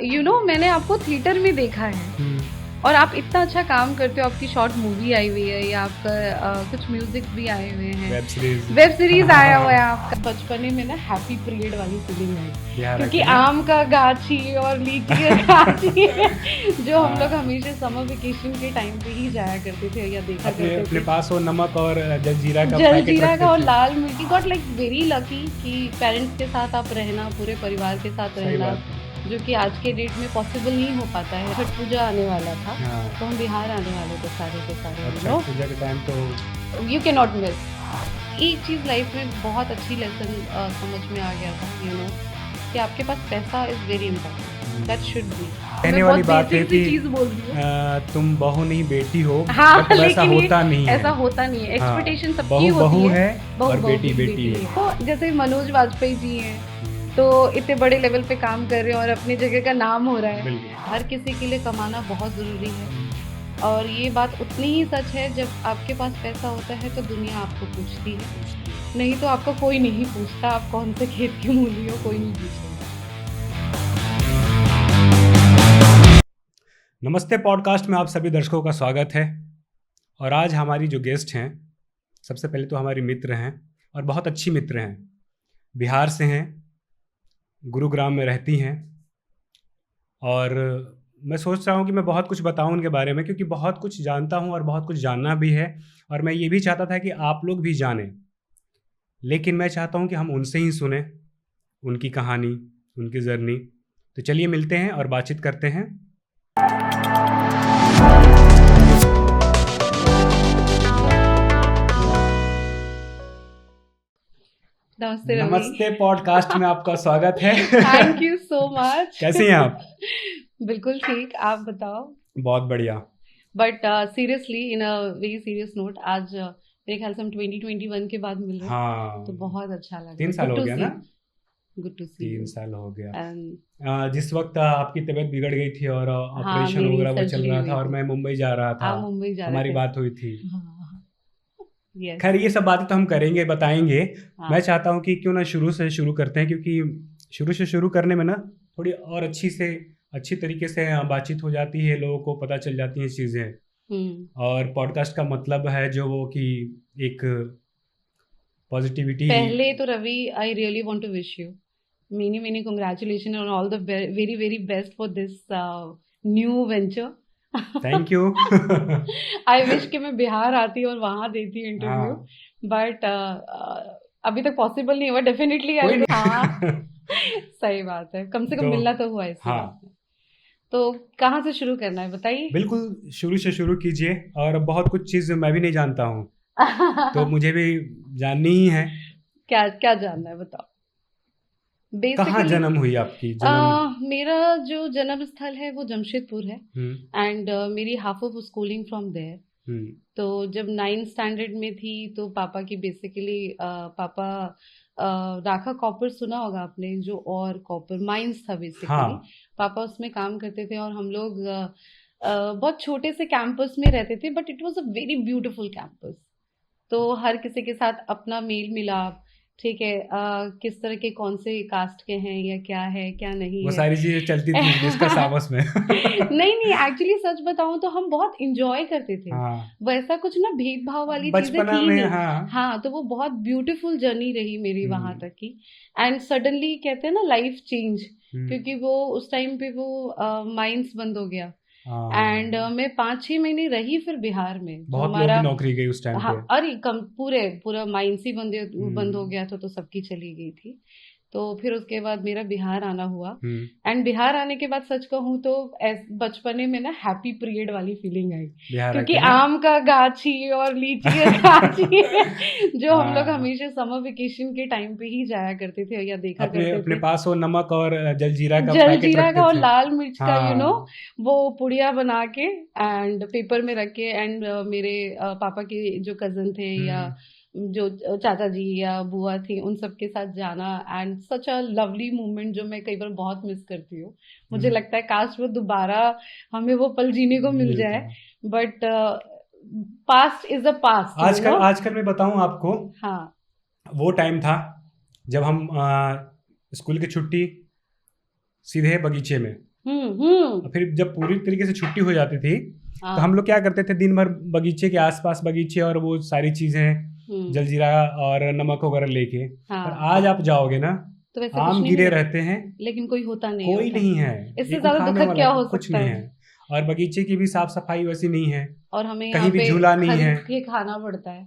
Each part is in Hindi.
मैंने आपको थिएटर में देखा है और आप इतना अच्छा काम करते हो। आपकी शॉर्ट मूवी आई हुई है या आपका कुछ म्यूजिक भी आए हुए हैं, वेब सीरीज आया हुआ है आपका। बचपने में ना हैप्पी पीरियड वाली फीलिंग है, क्योंकि आम का गाछी और लीची का गाछी जो हम लोग हमेशा समर वेकेशन के टाइम पे ही जाया करते थे या देखा करते थे। अपने पास वो नमक और जलजीरा का और लाल मिर्ची। गॉट लाइक वेरी लकी कि पेरेंट्स के साथ आप रहना, पूरे परिवार के साथ रहना, जो कि आज के डेट में पॉसिबल नहीं हो पाता है। छठ पूजा आने वाला था, तो हम बिहार आने वाले थे सारे के सारे। छठ पूजा के टाइम तो यू कैन नॉट मिस। एक चीज़ लाइफ में बहुत अच्छी लेसन समझ में आ गया था, कि आपके पास पैसा is very important, that should be. कहने वाली बात है कि तुम बहू नहीं बेटी हो, ऐसा होता नहीं है। ऐसा होता नहीं है, एक्सपेक्टेशन सबकी होती है, और बेटी बेटी है। तो जैसे मनोज वाजपेयी जी हैं, तो इतने बड़े लेवल पे काम कर रहे हैं और अपनी जगह का नाम हो रहा है। हर किसी के लिए कमाना बहुत ज़रूरी है, और ये बात उतनी ही सच है जब आपके पास पैसा होता है तो दुनिया आपको पूछती है, नहीं तो आपको कोई नहीं पूछता आप कौन से खेत की मूली हो, कोई नहीं पूछता। नमस्ते पॉडकास्ट में आप सभी दर्शकों का स्वागत है। और आज हमारी जो गेस्ट हैं, सबसे पहले तो हमारी मित्र हैं और बहुत अच्छी मित्र हैं, बिहार से हैं, गुरुग्राम में रहती हैं। और मैं सोच रहा हूँ कि मैं बहुत कुछ बताऊँ उनके बारे में, क्योंकि बहुत कुछ जानता हूँ और बहुत कुछ जानना भी है, और मैं ये भी चाहता था कि आप लोग भी जानें। लेकिन मैं चाहता हूँ कि हम उनसे ही सुने उनकी कहानी, उनकी जर्नी। तो चलिए मिलते हैं और बातचीत करते हैं। नमस्ते पॉडकास्ट में आपका स्वागत है। Thank you so much. कैसे हैं आप? बिल्कुल ठीक, आप बताओ। बहुत बढ़िया। But seriously, in a very serious note, आज मेरे ख्याल से हम 2021 के बाद मिल रहे हैं। हाँ, तो बहुत अच्छा लगा। 3 साल हो गया ना? गुड टू सी। 3 साल हो गया। जिस वक्त आपकी तबीयत बिगड़ गई थी और ऑपरेशन वगैरह वो चल रहा था और मैं मुंबई जा रहा था, हमारी बात हुई थी। खैर ये सब बातें तो हम करेंगे, बताएंगे। मैं चाहता हूँ कि क्यों ना शुरू से शुरू करते हैं, क्योंकि शुरू से शुरू करने में ना थोड़ी और अच्छी तरीके से बातचीत हो जाती है, लोगों को पता चल जाती हैं चीज़ें। और पॉडकास्ट का मतलब है जो वो कि एक पॉजिटिविटी। पहले तो Ravi, I really want to wish you many congratulations on all the very best for this new venture. Thank you. I wish कि मैं बिहार आती और वहां देती इंटरव्यू, बट अभी तक पॉसिबल नहीं हुआ। Definitely I. हाँ सही बात है, कम से कम मिलना तो हुआ इस बात में। तो कहाँ से शुरू करना है बताइए? बिल्कुल शुरू से शुरू कीजिए। और बहुत कुछ चीज़ मैं भी नहीं जानता हूँ तो मुझे भी जाननी ही है। क्या जानना है बताओ? कहाँ जन्म हुई आपकी? मेरा जो जन्म स्थल है वो जमशेदपुर है, एंड मेरी half of schooling from there. तो जब 9th स्टैंडर्ड में थी तो पापा की बेसिकली पापा राखा कॉपर सुना होगा आपने, जो और कॉपर माइंस था बेसिकली। पापा उसमें काम करते थे और हम लोग बहुत छोटे से कैंपस में रहते थे, but it was a very beautiful campus. तो हर किसी के साथ अपना मेल मिलाप, ठीक है, किस तरह के कौन से कास्ट के हैं या क्या है क्या नहीं, वो सारी चीजें चलती थी डिस्कस आपस में। नहीं एक्चुअली सच बताऊं तो हम बहुत इंजॉय करते थे। वैसा कुछ ना भेदभाव वाली चीजें थी नहीं। हाँ, तो वो बहुत ब्यूटीफुल जर्नी रही मेरी वहां तक की। एंड सडनली कहते हैं ना लाइफ चेंज, क्योंकि वो उस टाइम पे वो माइंस बंद हो गया। एंड मैं 5-6 महीने रही फिर बिहार में। बहुत लोगों की नौकरी गई उस टाइम पे। अरे पूरा माइंस ही बंद हो गया था, तो सबकी चली गई थी। तो फिर उसके बाद मेरा बिहार आना हुआ। एंड बिहार आने के बाद सच कहूँ तो बचपने में ना हैप्पी पीरियड वाली फीलिंग आई, क्योंकि आम का गाछी और लीची का गाछी जो हम लोग हमेशा समर वेकेशन के टाइम पे ही जाया करते थे या देखा करते थे। अपने पास वो नमक और जलजीरा का और लाल मिर्च का वो पुड़िया बना के एंड पेपर में रख के। एंड मेरे पापा के जो कजन थे या जो चाचा जी या बुआ थी, उन सब के साथ जाना, and such a lovely moment जो मैं कई बार बहुत मिस करती हूँ। मुझे लगता है काश वो दोबारा हमें वो पल जीने को मिल जाए, but past is a past. आजकल मैं बताऊं आपको, वो टाइम था जब हम स्कूल की छुट्टी सीधे बगीचे में, और फिर जब पूरी तरीके से छुट्टी हो जाती थी तो हम लोग क्या करते थे, दिन भर बगीचे के आसपास बगीचे और वो सारी चीजें जलजीरा और नमक वगैरह लेके। और आज आप जाओगे ना तो वैसे आम गिरे रहते हैं, लेकिन कोई होता नहीं, कोई नहीं है, इससे ज्यादा दुखद क्या हो कुछ सकता नहीं है। और बगीचे की भी साफ सफाई वैसी नहीं है, और हमें कहीं भी झूला नहीं है, खरीद के खाना पड़ता है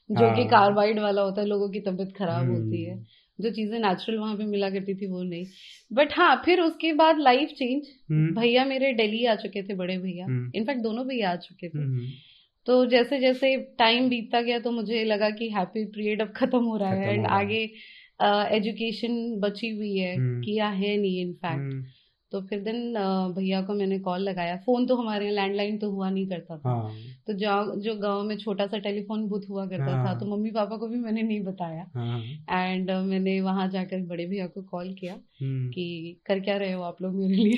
जो कि कार्बाइड वाला होता है, लोगों की तबीयत खराब होती है। जो चीजें नेचुरल वहां पे मिला करती थी वो नहीं। बट हाँ, फिर उसके बाद लाइफ चेंज। भैया मेरे दिल्ली आ चुके थे, बड़े भैया, इनफैक्ट दोनों भैया आ चुके थे। तो जैसे जैसे टाइम बीतता गया तो मुझे लगा कि हैप्पी पीरियड अब खत्म हो रहा है, एंड आगे एजुकेशन बची हुई है, किया है नहीं इनफैक्ट। तो फिर दिन भैया को मैंने कॉल लगाया। फोन तो हमारे यहाँ लैंडलाइन तो हुआ नहीं करता था। तो जो गांव में छोटा सा टेलीफोन बूथ हुआ करता था, तो मम्मी पापा को भी मैंने नहीं बताया। एंड मैंने वहां जाकर बड़े भैया को कॉल किया कि कर क्या रहे हो आप लोग मेरे लिए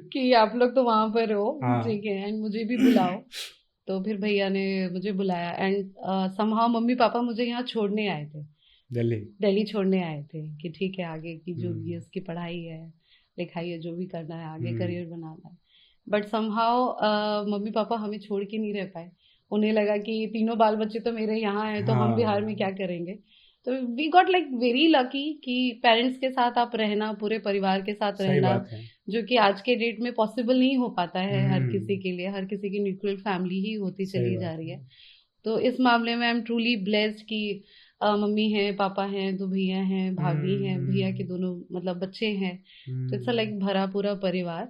कि आप लोग तो वहां पर हो, ठीक है, एंड मुझे भी बुलाओ। तो फिर भैया ने मुझे बुलाया, एंड समहाउ मम्मी पापा मुझे यहाँ छोड़ने आए थे, दिल्ली छोड़ने आए थे कि ठीक है आगे की जो भी इसकी पढ़ाई है, लिखाई है, जो भी करना है, आगे करियर बनाना है। बट समहाउ मम्मी पापा हमें छोड़ के नहीं रह पाए। उन्हें लगा कि ये तीनों बाल बच्चे तो मेरे यहाँ हैं, तो हम बिहार में क्या करेंगे। तो we got like very lucky कि पेरेंट्स के साथ आप रहना, पूरे परिवार के साथ रहना, जो कि आज के डेट में पॉसिबल नहीं हो पाता है हर किसी के लिए। हर किसी की न्यूक्लियर फैमिली ही होती चली जा रही है। तो इस मामले में आई एम ट्रूली ब्लेस्ड कि मम्मी हैं, पापा हैं, 2 भैया हैं, भाभी हैं, भैया के दोनों मतलब बच्चे हैं। तो इट्स लाइक भरा पूरा परिवार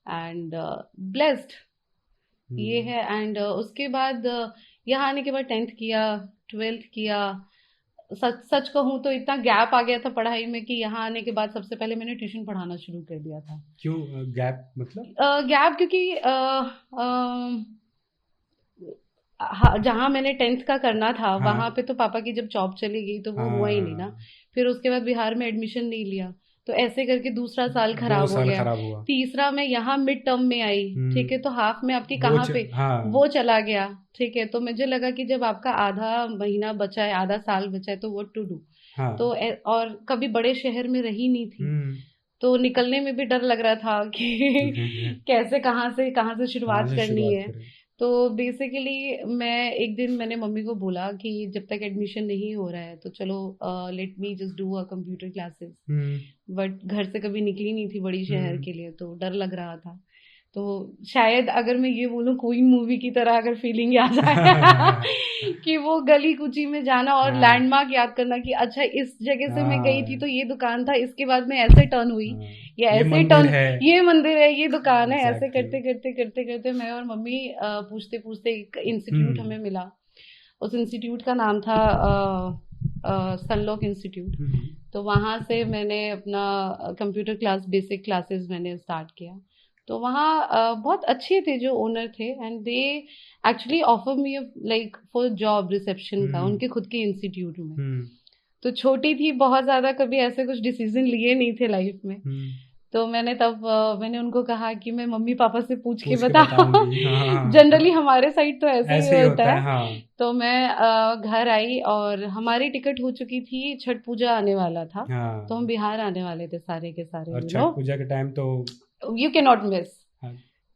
एंड ब्लेस्ड ये है। एंड उसके बाद यहाँ आने के बाद 10th किया, 12th किया। सच कहूँ तो इतना गैप आ गया था पढ़ाई में कि यहाँ आने के बाद सबसे पहले मैंने ट्यूशन पढ़ाना शुरू कर दिया था। क्यों गैप मतलब? गैप क्योंकि जहाँ मैंने 10th का करना था वहां पे तो पापा की जब जॉब चली गई तो वो हुआ ही नहीं ना। फिर उसके बाद बिहार में एडमिशन नहीं लिया, तो ऐसे करके दूसरा साल खराब हो गया। तीसरा मैं यहाँ मिड टर्म में आई, ठीक है, तो हाफ में आपकी कहाँ पे वो चला गया, ठीक है। तो मुझे लगा कि जब आपका आधा महीना बचा है, आधा साल बचा है, तो व्हाट टू डू। तो और कभी बड़े शहर में रही नहीं थी, तो निकलने में भी डर लग रहा था कि कैसे कहाँ से शुरुआत करनी है। तो बेसिकली एक दिन मैंने मम्मी को बोला कि जब तक एडमिशन नहीं हो रहा है तो चलो let me just do a computer classes. But घर से कभी निकली नहीं थी बड़ी शहर के लिए, तो डर लग रहा था। तो शायद अगर मैं ये बोलूं क्वीन मूवी की तरह अगर फीलिंग आ जाए कि वो गली कुची में जाना और लैंडमार्क याद करना कि अच्छा इस जगह से मैं गई थी तो ये दुकान था, इसके बाद मैं ऐसे टर्न हुई, या ऐसे टर्न, ये मंदिर है, ये दुकान है। ऐसे करते करते करते करते मैं और मम्मी पूछते पूछते एक इंस्टीट्यूट हमें मिला। उस इंस्टीट्यूट का नाम था सनलॉक इंस्टीट्यूट। तो वहाँ से मैंने अपना कंप्यूटर क्लास, बेसिक क्लासेस मैंने स्टार्ट किया। तो वहाँ बहुत अच्छे थे जो ओनर थे, and they actually offer me like for job reception का उनके खुद के इंस्टीट्यूट में। तो छोटी थी बहुत ज्यादा, कभी ऐसे कुछ डिसीजन लिए नहीं थे लाइफ में। तो मैंने उनको कहा कि मैं मम्मी पापा से पूछ के बताऊंगी। जनरली हमारे साइड तो ऐसे ही होता है। तो मैं घर आई और हमारी टिकट हो चुकी थी, छठ पूजा आने वाला था। तो हम बिहार आने वाले थे सारे के सारे। और छठ पूजा के टाइम तो यू कैन नॉट मिस,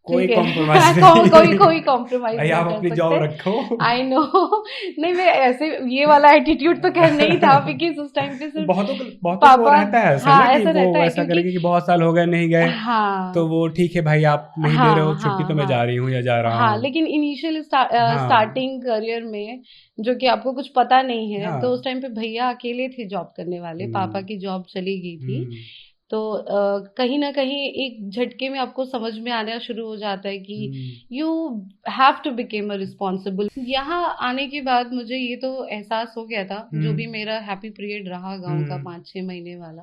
कोई कॉम्प्रोमाइज नहीं। कोई कॉम्प्रोमाइज नहीं, आप अपनी जॉब रखो। I know. नहीं, मैं ऐसे ये वाला एटीट्यूड तो खैर नहीं था, बिकॉज़ उस टाइम पे सिर्फ बहुतों को रहता है ऐसा, हाँ, ना कि वो ऐसा करेंगे कि बहुत साल हो गए नहीं गए, तो वो ठीक है भाई आप नहीं दे रहे हो छुट्टी, तो मैं जा रही हूँ या जा रहा हूँ। लेकिन इनिशियल स्टार्टिंग करियर में जो कि आपको कुछ पता नहीं है, तो उस टाइम पे भैया अकेले थे जॉब करने वाले, पापा की जॉब चली गई थी। तो कहीं ना कहीं एक झटके में आपको समझ में आना शुरू हो जाता है कि you have to became a responsible. यहाँ आने के बाद मुझे ये तो एहसास हो गया था, जो भी मेरा हैप्पी पीरियड रहा गांव का 5-6 महीने वाला,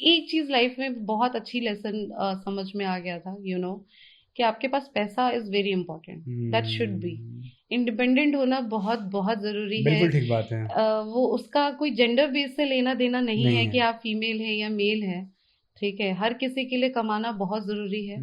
एक चीज लाइफ में बहुत अच्छी लेसन समझ में आ गया था, यू नो, कि आपके पास पैसा is very important, that should be. Independent होना बहुत बहुत जरूरी है। बिल्कुल ठीक बात है। वो उसका कोई जेंडर बेस से लेना देना नहीं है कि आप फीमेल है या मेल है, ठीक है। हर किसी के लिए कमाना बहुत जरूरी है।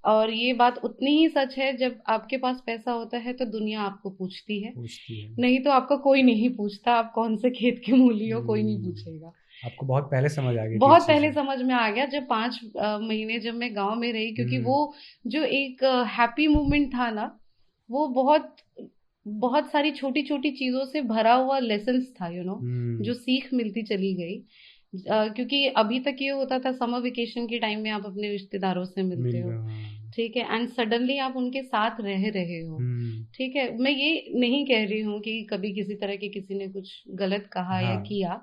और ये बात उतनी ही सच है, जब आपके पास पैसा होता है तो दुनिया आपको पूछती है। नहीं तो आपका कोई नहीं पूछता, आप कौन से खेत के मूली हो, कोई नहीं पूछेगा। आपको बहुत पहले समझ आ गई? बहुत पहले समझ में आ गया, जब 5 महीने जब मैं गांव में रही, क्योंकि वो जो एक हैप्पी मोमेंट था ना, वो बहुत बहुत सारी छोटी छोटी चीजों से भरा हुआ लेसन्स था, जो सीख मिलती चली गई। क्योंकि अभी तक ये होता था, समर वेकेशन के टाइम में आप अपने रिश्तेदारों से मिलते हो, ठीक है, एंड सडनली आप उनके साथ रह रहे हो, ठीक है। मैं ये नहीं कह रही हूँ कि कभी किसी तरह के किसी ने कुछ गलत कहा या किया,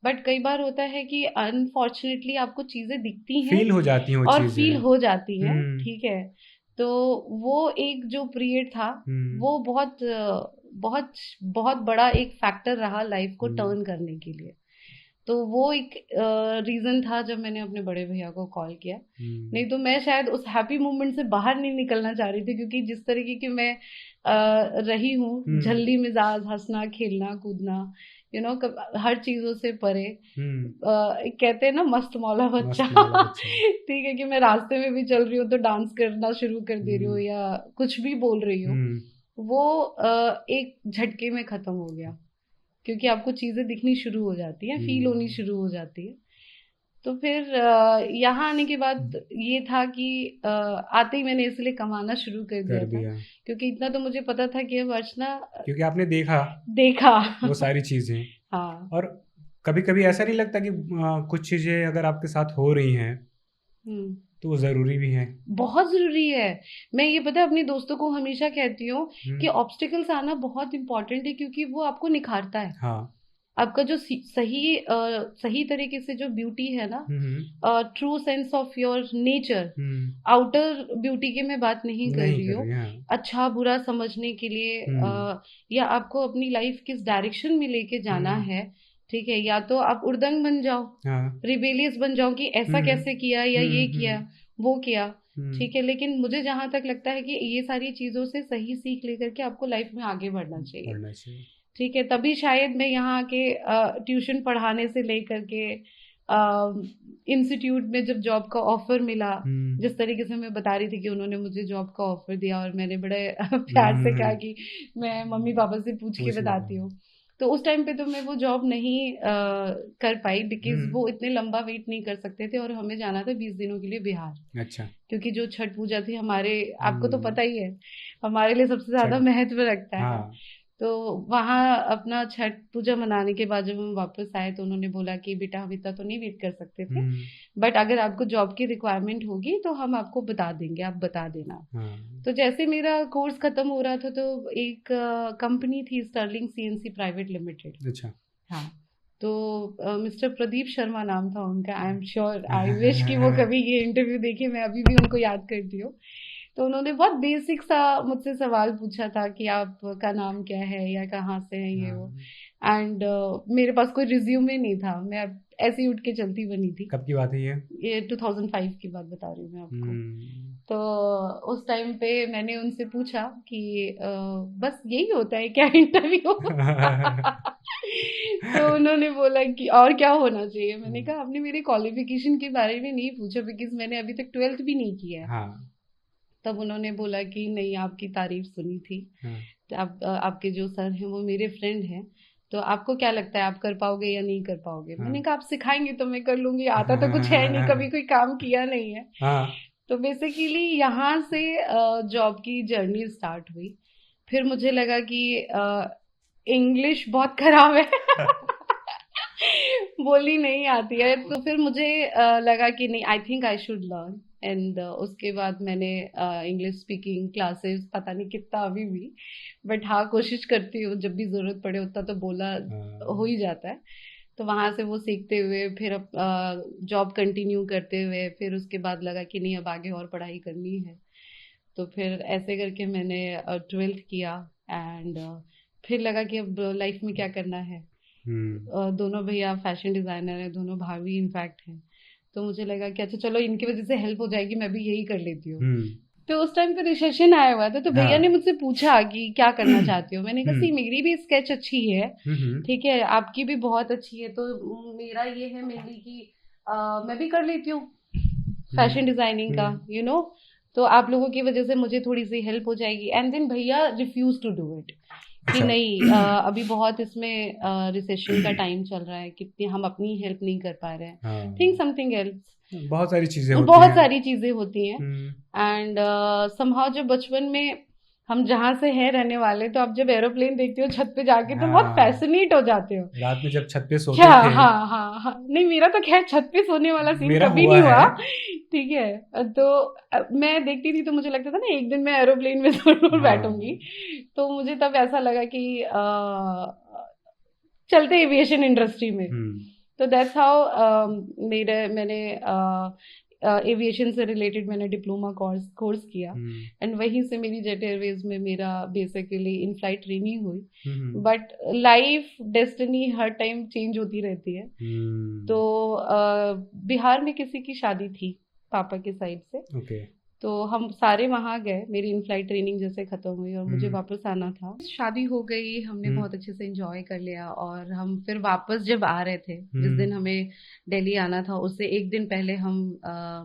बट कई बार होता है कि अनफॉर्चुनेटली आपको चीजें दिखती हैं, फील हो जाती हैं और फील हो जाती हैं, ठीक है। तो वो एक जो पीरियड था, वो बहुत बहुत बहुत बड़ा एक फैक्टर रहा लाइफ को टर्न करने के लिए। तो वो एक रीजन था जब मैंने अपने बड़े भैया को कॉल किया। नहीं तो मैं शायद उस हैप्पी मोमेंट से बाहर नहीं निकलना चाह रही थी, क्योंकि जिस तरीके की मैं रही हूँ, झल्ली मिजाज, हंसना खेलना कूदना, हर चीजों से परे, कहते हैं ना मस्त मौला बच्चा। ठीक है, कि मैं रास्ते में भी चल रही हूँ तो डांस करना शुरू कर दे रही हूँ या कुछ भी बोल रही हूँ, वो एक झटके में खत्म हो गया, क्योंकि आपको चीजें दिखनी शुरू हो जाती हैं, फील होनी शुरू हो जाती है। तो फिर यहाँ आने के बाद ये था कि आते ही मैंने इसलिए कमाना शुरू कर दिया था, क्योंकि इतना तो मुझे पता था कि अब अर्चना, क्योंकि आपने देखा वो सारी चीजें। हाँ। और कभी कभी ऐसा नहीं लगता कि कुछ चीजें अगर आपके साथ हो रही हैं तो वो जरूरी भी है? बहुत जरूरी है। मैं ये पता है अपने दोस्तों को हमेशा कहती हूँ कि ऑब्स्टिकल्स आना बहुत इंपॉर्टेंट है, क्योंकि वो आपको निखारता है। हाँ। आपका जो सही तरीके से जो ब्यूटी है ना, true sense of your nature, outer beauty की मैं बात नहीं कर रही हूँ, अच्छा बुरा समझने के लिए, या आपको अपनी लाइफ किस डायरेक्शन में लेके जाना है, ठीक है, या तो आप उर्दंग बन जाओ, रिबेलियस बन जाओ कि ऐसा कैसे किया या ये किया वो किया, ठीक है। लेकिन मुझे जहां तक लगता है कि ये सारी चीजों से सही सीख लेकर के आपको लाइफ में आगे बढ़ना चाहिए, ठीक है। तभी शायद मैं यहाँ आके ट्यूशन पढ़ाने से लेकर के इंस्टीट्यूट में जब जॉब का ऑफर मिला, जिस तरीके से मैं बता रही थी कि उन्होंने मुझे जॉब का ऑफर दिया और मैंने बड़े प्यार से कहा कि मैं मम्मी पापा से पूछ के बताती हूँ, तो उस टाइम पे तो मैं वो जॉब नहीं कर पाई, बिकॉज वो इतने लंबा वेट नहीं कर सकते थे, और हमें जाना था 20 दिनों के लिए बिहार। अच्छा। क्योंकि जो छठ पूजा थी हमारे, आपको तो पता ही है, हमारे लिए सबसे ज्यादा महत्व रखता है। हाँ। तो वहाँ अपना छठ पूजा मनाने के बाद जब हम वापस आए तो उन्होंने बोला कि बेटा हम इतना तो नहीं वेट कर सकते थे, बट अगर आपको जॉब की रिक्वायरमेंट होगी तो हम आपको बता देंगे, आप बता देना। तो जैसे मेरा कोर्स खत्म हो रहा था तो एक कंपनी थी स्टर्लिंग सीएनसी प्राइवेट लिमिटेड। अच्छा। हाँ। तो मिस्टर प्रदीप शर्मा नाम था उनका। I am sure, I wish कि वो कभी ये इंटरव्यू देखे, मैं अभी भी उनको याद करती हूँ। तो उन्होंने बहुत बेसिक सा मुझसे सवाल पूछा था कि आपका नाम क्या है या कहाँ से है ये वो, एंड मेरे पास कोई रिज्यूमे नहीं था, मैं ऐसे ही उठ के चलती बनी थी। कब की बात है ये 2005 की बात बता रही हूँ मैं आपको। तो उस टाइम पे मैंने उनसे पूछा कि बस यही होता है क्या इंटरव्यू? तो उन्होंने बोला कि और क्या होना चाहिए। मैंने कहा आपने मेरे क्वालिफिकेशन के बारे में नहीं पूछा, बिकॉज मैंने अभी तक 12th भी नहीं किया है। हाँ। तब उन्होंने बोला कि नहीं, आपकी तारीफ सुनी थी, तो आपके जो सर हैं वो मेरे फ्रेंड हैं, तो आपको क्या लगता है आप कर पाओगे या नहीं कर पाओगे? मैंने कहा आप सिखाएंगे तो मैं कर लूंगी, आता तो कुछ है नहीं, कभी कोई काम किया नहीं है। तो बेसिकली यहाँ से जॉब की जर्नी स्टार्ट हुई। फिर मुझे लगा कि इंग्लिश बहुत खराब है बोली नहीं आती है, तो फिर मुझे लगा कि नहीं, I think I should learn. And उसके बाद मैंने इंग्लिश स्पीकिंग क्लासेस, पता नहीं कितना अभी भी, बट हाँ कोशिश करती हूँ जब भी ज़रूरत पड़े उतना तो बोला हो ही जाता है। तो वहाँ से वो सीखते हुए फिर अब जॉब कंटिन्यू करते हुए फिर उसके बाद लगा कि नहीं अब आगे और पढ़ाई करनी है, तो फिर ऐसे करके मैंने 12th किया। एंड फिर लगा कि अब लाइफ में क्या करना है। दोनों भैया फैशन डिज़ाइनर हैं, दोनों भाभी इनफैक्ट हैं, तो मुझे लगा कि अच्छा चलो इनकी वजह से हेल्प हो जाएगी, मैं भी यही कर लेती हूँ। तो उस टाइम पे रिसेशन आया हुआ था, तो भैया ने मुझसे पूछा कि क्या करना चाहती हो। मैंने कहा सी मेरी भी स्केच अच्छी है, ठीक है, आपकी भी बहुत अच्छी है, तो मेरा ये है मेनली कि मैं भी कर लेती हूँ फैशन डिजाइनिंग का, तो आप लोगों की वजह से मुझे थोड़ी सी हेल्प हो जाएगी। एंड देन भैया रिफ्यूज टू डू इट कि अच्छा। नहीं अभी बहुत इसमें रिसेशन का टाइम चल रहा है, कितनी हम अपनी हेल्प नहीं कर पा रहे हैं, हाँ, थिंक समथिंग एल्स, बहुत सारी चीजें होती बहुत हैं। सारी चीजें होती हैं। हम्म, एंड समहाउ जब बचपन में हम जहाँ से हैं रहने वाले, तो आप जब एरोप्लेन देखते हो छत पे जाके तो बहुत हाँ, फैसिनेट हो जाते हो। रात में जब छत पे क्या, सोते थे, हाँ हाँ हाँ, नहीं मेरा तो खैर छत पे सोने वाला सीन मेरा कभी हुआ नहीं है। हुआ, ठीक है। तो मैं देखती थी तो मुझे लगता था ना एक दिन मैं एरोप्लेन में जरूर बैठूंगी। हाँ, तो मुझे तब ऐसा लगा कि चलते एविएशन इंडस्ट्री में। हम्म, तो दैट्स हाउ मैंने एविएशन से रिलेटेड मैंने डिप्लोमा कोर्स किया। हम्म, एंड वहीं से मेरी जेट एयरवेज में मेरा बेसिकली इन फ्लाइट ट्रेनिंग हुई। हम्म, बट लाइफ डेस्टिनी हर टाइम चेंज होती रहती है। तो हम्म, बिहार में किसी की शादी थी पापा के साइड से, ओके, तो हम सारे वहाँ गए, मेरी इन फ्लाइट ट्रेनिंग जैसे खत्म हुई और मुझे हम्म, वापस आना था। शादी हो गई, हमने हम्म, बहुत अच्छे से एंजॉय कर लिया, और हम फिर वापस जब आ रहे थे, जिस दिन हम्म, हमें दिल्ली आना था उससे एक दिन पहले हम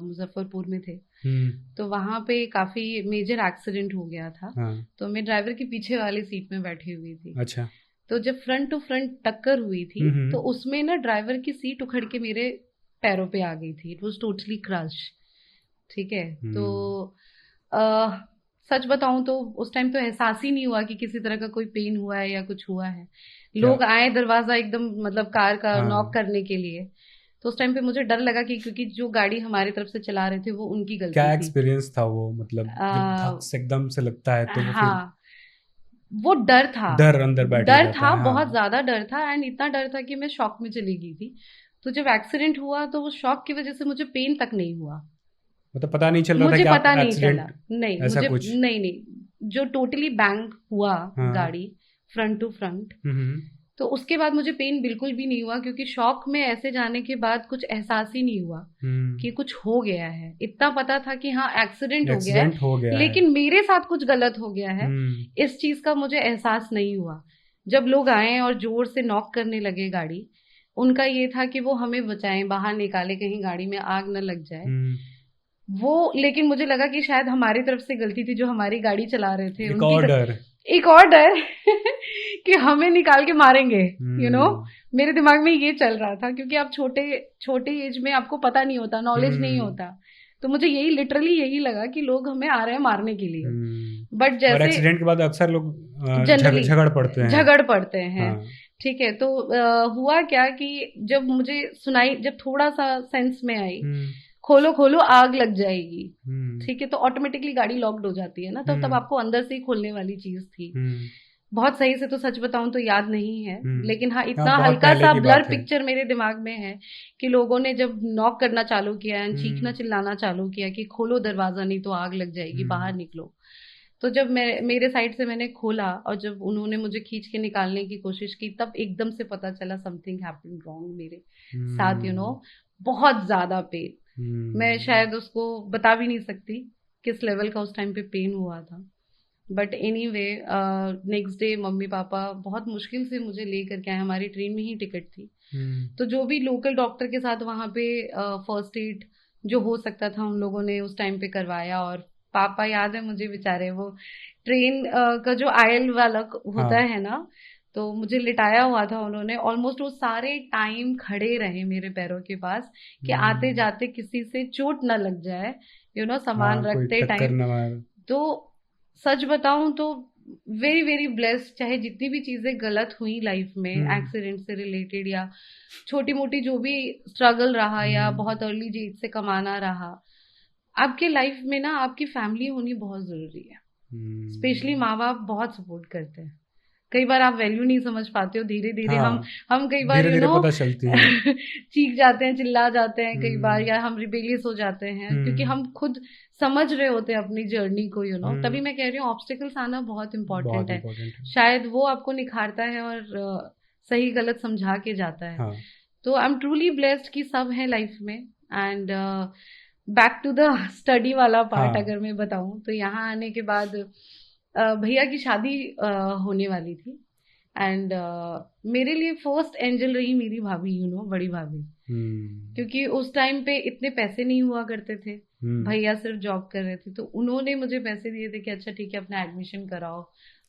मुजफ्फरपुर में थे। हम्म, तो वहाँ पे काफी मेजर एक्सीडेंट हो गया था। हाँ, तो मैं ड्राइवर के पीछे वाली सीट में बैठी हुई थी। अच्छा, तो जब फ्रंट टू फ्रंट टक्कर हुई थी, तो उसमें ना ड्राइवर की सीट उखड़ के मेरे पैरों पे आ गई थी। इट वॉज टोटली क्रश, ठीक है। तो हम्म, अ, सच बताऊं तो उस टाइम तो एहसास ही नहीं हुआ कि किसी तरह का कोई पेन हुआ है या कुछ हुआ है। क्या, लोग आए दरवाजा एकदम मतलब कार का नॉक हाँ, करने के लिए। तो उस टाइम पे मुझे डर लगा कि क्योंकि जो गाड़ी हमारी तरफ से चला रहे थे वो उनकी गलती क्या थी। एक्सपीरियंस था वो, मतलब जब धक से एकदम से लगता है तो वो फिर हाँ, वो डर था। डर अंदर बैठ ही डर जाता था, है, बहुत हाँ, ज्यादा डर था, एंड इतना डर था कि मैं शॉक में चली गई थी। तो जब एक्सीडेंट हुआ तो वो शॉक की वजह से मुझे पेन तक नहीं हुआ। मतलब पता नहीं चल रहा था मुझे कि आप पता नहीं चला, एक्सीडेंट, नहीं ऐसा मुझे कुछ, नहीं नहीं, जो टोटली बैंक हुआ हाँ, गाड़ी फ्रंट टू फ्रंट, हम्म, तो उसके बाद मुझे पेन बिल्कुल भी नहीं हुआ, क्योंकि शॉक में ऐसे जाने के बाद कुछ एहसास ही नहीं हुआ कि कुछ हो गया है। इतना पता था कि हाँ एक्सीडेंट हो गया है, एक्सीडेंट हो गया है, लेकिन मेरे साथ कुछ गलत हो गया है, हम्म, इस चीज का मुझे एहसास नहीं हुआ। जब लोग आए और जोर से नॉक करने लगे गाड़ी, उनका ये था कि वो हमें बचाएं, बाहर निकाले, कहीं गाड़ी में आग न लग जाए। हम्म, वो लेकिन मुझे लगा कि शायद हमारी तरफ से गलती थी, जो हमारी गाड़ी चला रहे थे एक उनकी और डर, एक और डर कि हमें निकाल के मारेंगे, यू नो। हम्म, मेरे दिमाग में ये चल रहा था, क्योंकि आप छोटे छोटे एज में आपको पता नहीं होता, नॉलेज नहीं हम्म, होता। तो मुझे यही लिटरली यही लगा कि लोग हमें आ रहे हैं मारने के लिए। बट और जैसे एक्सीडेंट के बाद अक्सर लोग जनरली झगड़ पड़ते हैं, झगड़ पड़ते हैं, हाँ, ठीक है। तो हुआ क्या कि जब मुझे सुनाई, जब थोड़ा सा सेंस में आई, हम्म, खोलो खोलो आग लग जाएगी, हम्म, ठीक है, तो ऑटोमेटिकली गाड़ी लॉक्ड हो जाती है ना, तो तब हम्म, आपको अंदर से ही खोलने वाली चीज थी। हम्म, बहुत सही से तो सच बताऊं तो याद नहीं है, लेकिन हाँ हाँ, इतना बहुत हल्का पहले सा की ब्लर बात है, पिक्चर मेरे दिमाग में है कि लोगों ने जब नॉक करना चालू किया, चीखना हम्म, चिल्लाना चालू किया कि खोलो दरवाजा नहीं तो आग लग जाएगी, बाहर हम्म, निकलो। तो जब मेरे साइड से मैंने खोला और जब उन्होंने मुझे खींच के निकालने की कोशिश की, तब एकदम से पता चला समथिंग हैपेंड रॉन्ग मेरे साथ, यू नो। हम्म, बहुत ज्यादा पेन, मैं हम्म, शायद उसको बता भी नहीं सकती किस लेवल का उस टाइम पे पेन हुआ था। But anyway, next day mummy papa बहुत मुश्किल से मुझे लेकर के आए, हमारी ट्रेन में ही टिकट थी। हम्म, तो जो भी लोकल डॉक्टर के साथ वहाँ पे फर्स्ट एड जो हो सकता था उन लोगों ने उस टाइम पे करवाया। और पापा याद है मुझे बेचारे, वो ट्रेन का जो आयल वाला होता हाँ, है ना, तो मुझे लिटाया हुआ था उन्होंने, ऑलमोस्ट वो सारे टाइम खड़े रहे मेरे पैरों के पास कि आते हम्म, जाते किसी से चोट ना लग जाए, यू नो, सामान हाँ, कोई रखते टक्कर टाइम। न मार, तो सच बताऊं तो वेरी वेरी ब्लेस्ड, चाहे जितनी भी चीजें गलत हुई लाइफ में हम्म, एक्सीडेंट से रिलेटेड या छोटी मोटी जो भी स्ट्रगल रहा या हम्म, बहुत अर्ली एज से कमाना रहा, आपके लाइफ में ना आपकी फैमिली होनी बहुत जरूरी है। स्पेशली हम्म, माँ बाप बहुत सपोर्ट करते हैं। कई बार आप वैल्यू नहीं समझ पाते हो, धीरे धीरे हाँ, हम कई बार धीरे यू धीरे नो पता चलती हैं, चीख जाते हैं, चिल्ला जाते हैं कई बार, हम्म, या हम रिबेलियस हो जाते हैं क्योंकि हम्म, हम खुद समझ रहे होते हैं अपनी जर्नी को, यू नो। तभी हम्म, मैं कह रही हूँ ऑब्स्टिकल्स आना बहुत इंपॉर्टेंट बहुत है। इम्पोर्टेंट है, शायद वो आपको निखारता है और सही गलत समझा के जाता है। हाँ, तो आई एम ट्रूली ब्लेस्ड कि सब है लाइफ में। And back to the study वाला पार्ट हाँ, अगर मैं बताऊं, तो यहाँ आने के बाद भैया की शादी होने वाली थी। एंड मेरे लिए फर्स्ट एंजल रही मेरी भाभी, यू नो, बड़ी भाभी। हम्म, क्योंकि उस टाइम पे इतने पैसे नहीं हुआ करते थे, हम्म, भैया सिर्फ जॉब कर रहे थे, तो उन्होंने मुझे पैसे दिए थे कि अच्छा ठीक है अपना एडमिशन कराओ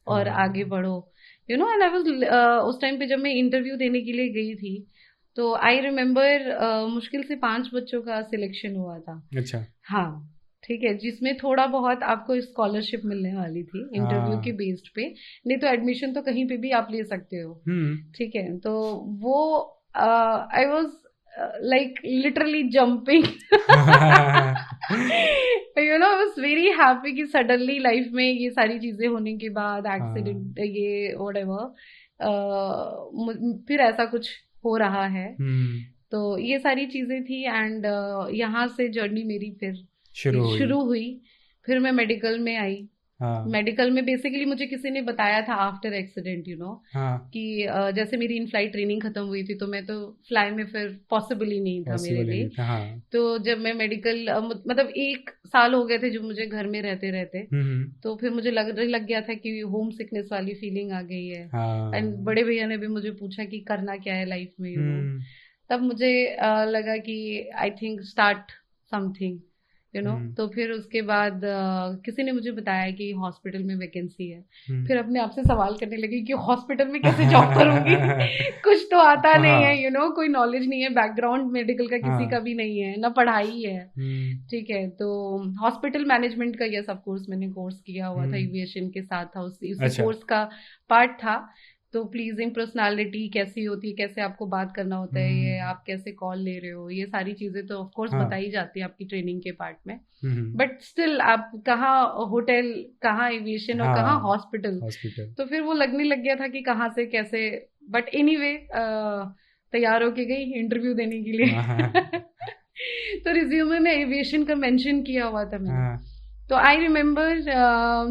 और आगे हाँ, बढ़ो। You know, and I was उस टाइम पे जब मैं इंटरव्यू देने के लिए गई थी, तो आई रिमेम्बर मुश्किल से 5 बच्चों का सिलेक्शन हुआ था। अच्छा। हाँ, ठीक है, जिसमें थोड़ा बहुत आपको स्कॉलरशिप मिलने वाली थी इंटरव्यू के हाँ। बेस्ड पे, नहीं तो एडमिशन तो कहीं पे भी आप ले सकते हो। ठीक है, तो वो I was like literally jumping, you know, I was very happy कि सडनली लाइफ में ये सारी चीजें होने के बाद एक्सीडेंट, ये व्हाटएवर, फिर ऐसा कुछ हो रहा है। तो ये सारी चीजें थी, एंड यहाँ से जर्नी मेरी फिर शुरू हुई। फिर मैं मेडिकल में आई। मेडिकल में बेसिकली मुझे किसी ने बताया था आफ्टर एक्सीडेंट, यू नो, कि जैसे मेरी इन फ्लाइट ट्रेनिंग खत्म हुई थी, तो मैं तो फ्लाई में फिर पॉसिबल ही नहीं था मेरे लिए। तो जब मैं मेडिकल मतलब 1 साल हो गए थे जो मुझे घर में रहते रहते, तो फिर मुझे लग गया था कि होम सिकनेस वाली फीलिंग आ गई है। एंड बड़े भैया ने भी मुझे पूछा कि करना क्या है लाइफ में, यू नो। तब मुझे लगा कि I think start something, you know. तो फिर उसके बाद किसी ने मुझे बताया कि हॉस्पिटल में वैकेंसी है। फिर अपने आप से सवाल करने लगी कि हॉस्पिटल में कैसे जॉब करूंगी, कुछ तो आता नहीं है, यू नो, कोई नॉलेज नहीं है, बैकग्राउंड मेडिकल का किसी का भी नहीं है, ना पढ़ाई है। ठीक है, तो हॉस्पिटल मैनेजमेंट का ये सब कोर्स मैंने कोर्स किया हुआ था, एविएशन के साथ था, उसी कोर्स का पार्ट था। तो प्लीजिंग पर्सनालिटी कैसी होती है, कैसे आपको बात करना होता है, ये आप कैसे कॉल ले रहे हो, ये सारी चीजें तो ऑफ कोर्स बताई जाती है आपकी ट्रेनिंग के पार्ट में। बट स्टिल आप कहाँ होटल, कहाँ एविएशन और कहाँ हॉस्पिटल, तो फिर वो लगने लग गया था कि कहाँ से कैसे। बट एनीवे तैयार होके गई इंटरव्यू देने के लिए। तो रिज्यूमे में एविएशन का मेंशन किया हुआ था मैंने। तो आई रिमेम्बर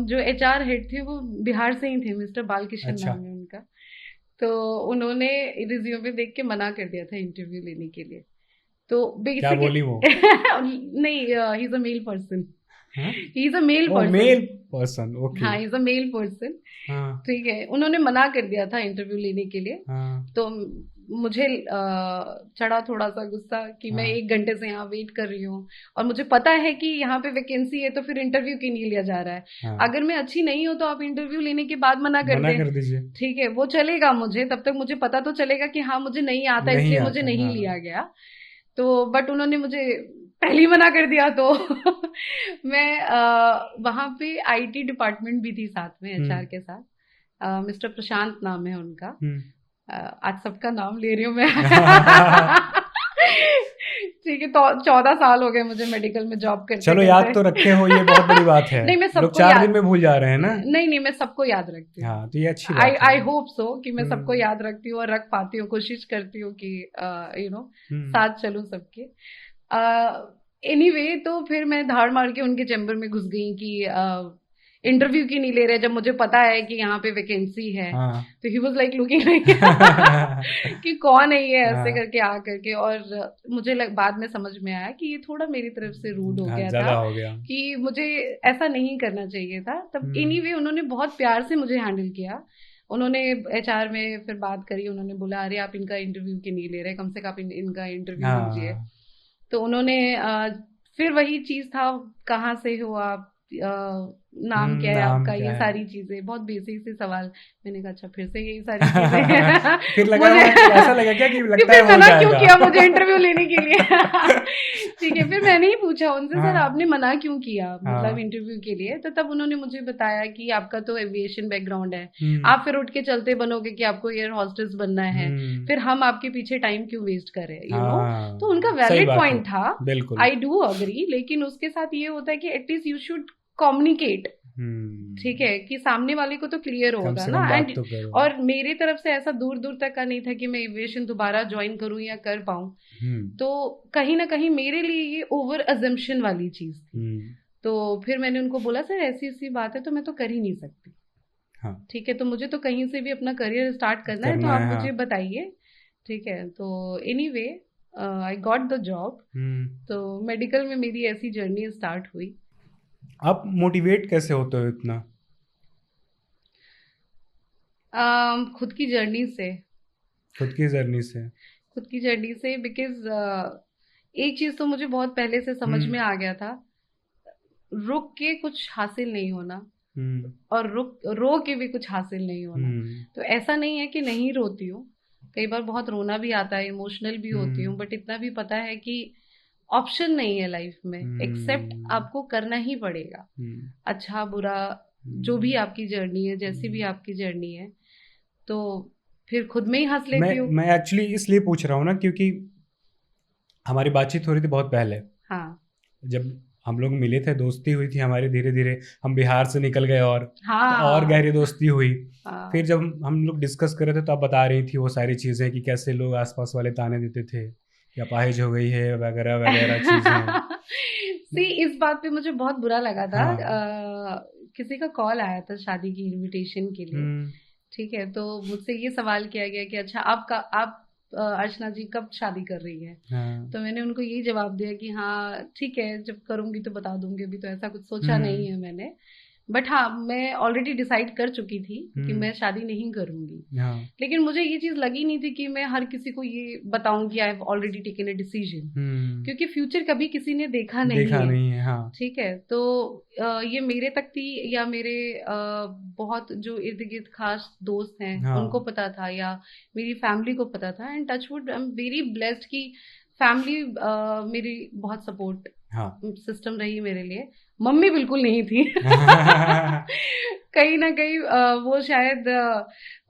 जो एचआर हेड थे वो बिहार से ही थे, मिस्टर बालकिशन नाम है उनका। तो उन्होंने रिज्यूमे देख के मना कर दिया था इंटरव्यू लेने के लिए। तो क्या बोली वो? नहीं, he is a male person, he is a male person, okay, हाँ, he is a male person. ठीक है, उन्होंने मना कर दिया था इंटरव्यू लेने के लिए। तो मुझे चढ़ा थोड़ा सा गुस्सा कि मैं 1 घंटे से यहाँ वेट कर रही हूँ, और मुझे पता है कि यहाँ पे वैकेंसी है, तो फिर इंटरव्यू क्यों नहीं लिया जा रहा है? अगर मैं अच्छी नहीं हूँ तो आप इंटरव्यू लेने के बाद मना कर दीजिए। ठीक है, वो चलेगा, मुझे तब तक मुझे पता तो चलेगा कि हाँ मुझे नहीं आता, इसलिए मुझे नहीं लिया गया। तो बट उन्होंने मुझे पहले ही मना कर दिया। तो मैं वहां पे आईटी डिपार्टमेंट भी थी साथ में, एचआर के साथ, मिस्टर प्रशांत नाम है उनका। आज सबका नाम ले रही हूँ मैं। ठीक है, तो 14 साल हो गए मुझे मेडिकल में जॉब करते। चलो याद तो रखे हो, ये बहुत बड़ी बात है। नहीं, मैं सबको लोग 4 दिन में भूल जा रहे हैं ना। नहीं, मैं सबको याद रखती हूँ। हाँ, तो ये अच्छी बात है। आई होप सो कि मैं सबको याद रखती हूँ और रख पाती हूँ, कोशिश करती हूँ कि यू नो साथ चलूं सबके। एनीवे, तो फिर मैं धाड़ मार के उनके चैम्बर में घुस गई कि इंटरव्यू की नहीं ले रहे, जब मुझे पता है कि यहाँ पे वैकेंसी है। तो he was like looking like कि कौन है ये, ऐसे करके आ करके। और मुझे बाद में समझ में आया कि ये थोड़ा मेरी तरफ से रूड हो गया था, कि मुझे ऐसा नहीं करना चाहिए था। तब एनीवे उन्होंने बहुत प्यार से मुझे हैंडल किया। उन्होंने एचआर में फिर बात करी, उन्होंने बोला अरे आप इनका इंटरव्यू क्यों नहीं ले रहे, कम से कम इनका इंटरव्यू लीजिए। तो उन्होंने फिर वही चीज था, कहाँ से हो आप, नाम क्या है आपका, ये सारी चीजें, बहुत बेसिक से सवाल। मैंने कहा अच्छा फिर से यही सारी चीजें। फिर लगा ऐसा लगा क्या कि लगता है मना क्यों किया मुझे इंटरव्यू लेने के लिए? ठीक है, फिर मैंने ही पूछा उनसे, सर आपने मना क्यों किया मतलब इंटरव्यू के लिए? तो तब उन्होंने मुझे बताया कि आपका तो एविएशन बैकग्राउंड है, आप फिर उठ के चलते बनोगे कि आपको एयर हॉस्टेस बनना है, फिर हम आपके पीछे टाइम क्यों वेस्ट करें, यू नो। तो उनका वैलिड पॉइंट था, आई डू अग्री। लेकिन उसके साथ ये होता है कि एटलीस्ट यू शुड कम्युनिकेट, ठीक है, कि सामने वाले को तो क्लियर होगा ना। एंड और मेरी तरफ से ऐसा दूर दूर तक का नहीं था कि मैं एविएशन दोबारा ज्वाइन करूं या कर पाऊं। तो कहीं ना कहीं मेरे लिए ये ओवर अजम्पशन वाली चीज थी। तो फिर मैंने उनको बोला सर ऐसी ऐसी बात है, तो मैं तो कर ही नहीं सकती। ठीक है, तो मुझे तो कहीं से भी अपना करियर स्टार्ट करना है, तो आप मुझे बताइए। ठीक है, तो anyway I got the job. तो मेडिकल में मेरी ऐसी जर्नी स्टार्ट हुई। आप मोटिवेट कैसे होते हो इतना? खुद की जर्नी से। बिकॉज एक चीज तो मुझे बहुत पहले से समझ में आ गया था, रुक के कुछ हासिल नहीं होना। और रो के भी कुछ हासिल नहीं होना। तो ऐसा नहीं है कि नहीं रोती हूँ, कई बार बहुत रोना भी आता है, इमोशनल भी होती हूँ, बट इतना भी पता है कि ऑप्शन नहीं है लाइफ में, एक्सेप्ट आपको करना ही पड़ेगा। अच्छा बुरा जो भी आपकी जर्नी है, जैसी भी आपकी जर्नी है, तो फिर खुद में ही हंस लेती हूँ। मैं एक्चुअली इसलिए पूछ रहा हूँ ना, क्योंकि हमारी बातचीत हो रही थी बहुत पहले। हाँ, जब हम लोग मिले थे, दोस्ती हुई थी हमारी, धीरे धीरे हम बिहार से निकल गए और हाँ, तो और गहरी दोस्ती हुई। हाँ, फिर जब हम लोग डिस्कस कर रहे थे तो आप बता रही थी वो सारी चीज़ें कि कैसे लोग आसपास वाले ताने देते थे कि अपाहिज हो गई है वगैरह वगैरह चीज़ें। इस बात पे मुझे बहुत बुरा लगा था। हाँ। किसी का कॉल आया था शादी की इनविटेशन के लिए, ठीक है, तो मुझसे ये सवाल किया गया कि अच्छा आप अर्चना जी कब शादी कर रही है? हाँ। तो मैंने उनको यही जवाब दिया कि हाँ ठीक है, जब करूंगी तो बता दूंगी, अभी तो ऐसा कुछ सोचा नहीं है मैंने। बट हाँ, मैं ऑलरेडी डिसाइड कर चुकी थी कि मैं शादी नहीं करूंगी। हाँ। लेकिन मुझे ये चीज लगी नहीं थी कि मैं हर किसी को ये बताऊं कि I have already taken a decision, क्योंकि फ्यूचर कभी किसी ने देखा नहीं है। हाँ। ठीक है, तो ये मेरे तक थी या मेरे बहुत जो इर्द गिर्द खास दोस्त हैं, हाँ। उनको पता था, या मेरी फैमिली को पता था। And touchwood I am very blessed कि फैमिली मेरी बहुत सपोर्ट सिस्टम रही मेरे लिए। मम्मी बिल्कुल नहीं थी। कहीं ना कहीं वो शायद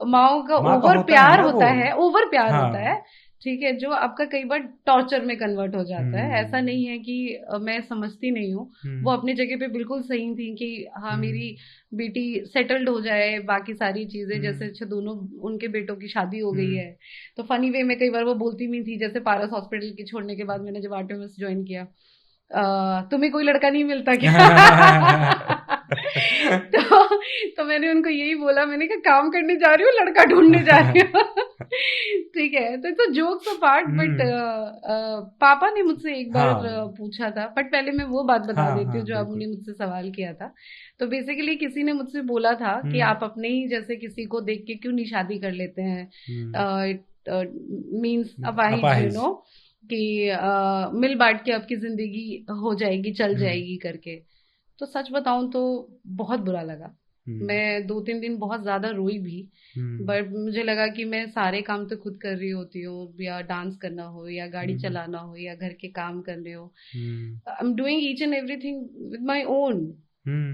माओ का ओवर प्यार होता है, ओवर प्यार होता है, ठीक है, जो आपका कई बार टॉर्चर में कन्वर्ट हो जाता है। ऐसा नहीं है कि मैं समझती नहीं हूँ, वो अपनी जगह पे बिल्कुल सही थी कि हाँ मेरी बेटी सेटल्ड हो जाए, बाकी सारी चीजें जैसे अच्छा दोनों उनके बेटों की शादी हो गई है। तो फनी वे में कई बार वो बोलती भी थी, जैसे पारस हॉस्पिटल की छोड़ने के बाद मैंने जब आरटीएमएस ज्वाइन किया, तुम्हें कोई लड़का नहीं मिलता क्या? तो मैंने उनको यही बोला, मैंने कहा काम करने जा रही हूँ, लड़का ढूंढने जा रही हूँ। ठीक है, तो जोक्स अपार्ट, बट पापा ने मुझसे एक बार पूछा था, बट पहले मैं वो बात बता देती हूँ जो आपने मुझसे सवाल किया था। तो बेसिकली किसी ने मुझसे बोला था कि आप अपने ही जैसे किसी को देख के क्यों नहीं शादी कर लेते हैं, मीन्स अपाहिज, यू नो, कि मिल बांट के आपकी जिंदगी हो जाएगी, चल जाएगी करके। तो सच बताऊं तो बहुत बुरा लगा। मैं 2-3 दिन बहुत ज्यादा रोई भी, बट मुझे लगा कि मैं सारे काम तो खुद कर रही होती हूँ, या डांस करना हो, या गाड़ी चलाना हो, या घर के काम करने हो, I am doing each and everything with my own.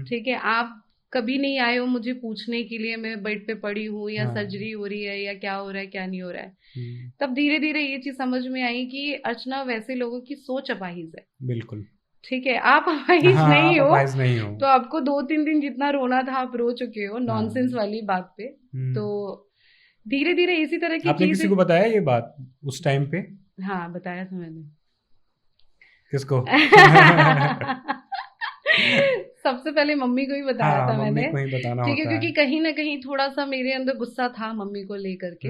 ठीक है, आप कभी नहीं आए हो मुझे पूछने के लिए मैं बेड पे पड़ी हूँ, या सर्जरी हो रही है, या क्या हो रहा है क्या नहीं हो रहा है। तब धीरे धीरे ये चीज समझ में आई कि अर्चना वैसे लोगों की सोच अपाहिज है। बिल्कुल ठीक है, आप अपाहिज नहीं हो, तो आपको 2-3 दिन जितना रोना था आप रो चुके हो नॉनसेंस वाली बात पे। तो धीरे धीरे इसी तरह की आपने किसी को बताया ये बात उस टाइम पे? हाँ, बताया था मैंने। किसको? सबसे पहले मम्मी को ही बताया था मैंने, ठीक है, क्योंकि कहीं ना कहीं थोड़ा सा मेरे अंदर गुस्सा था मम्मी को लेकर के,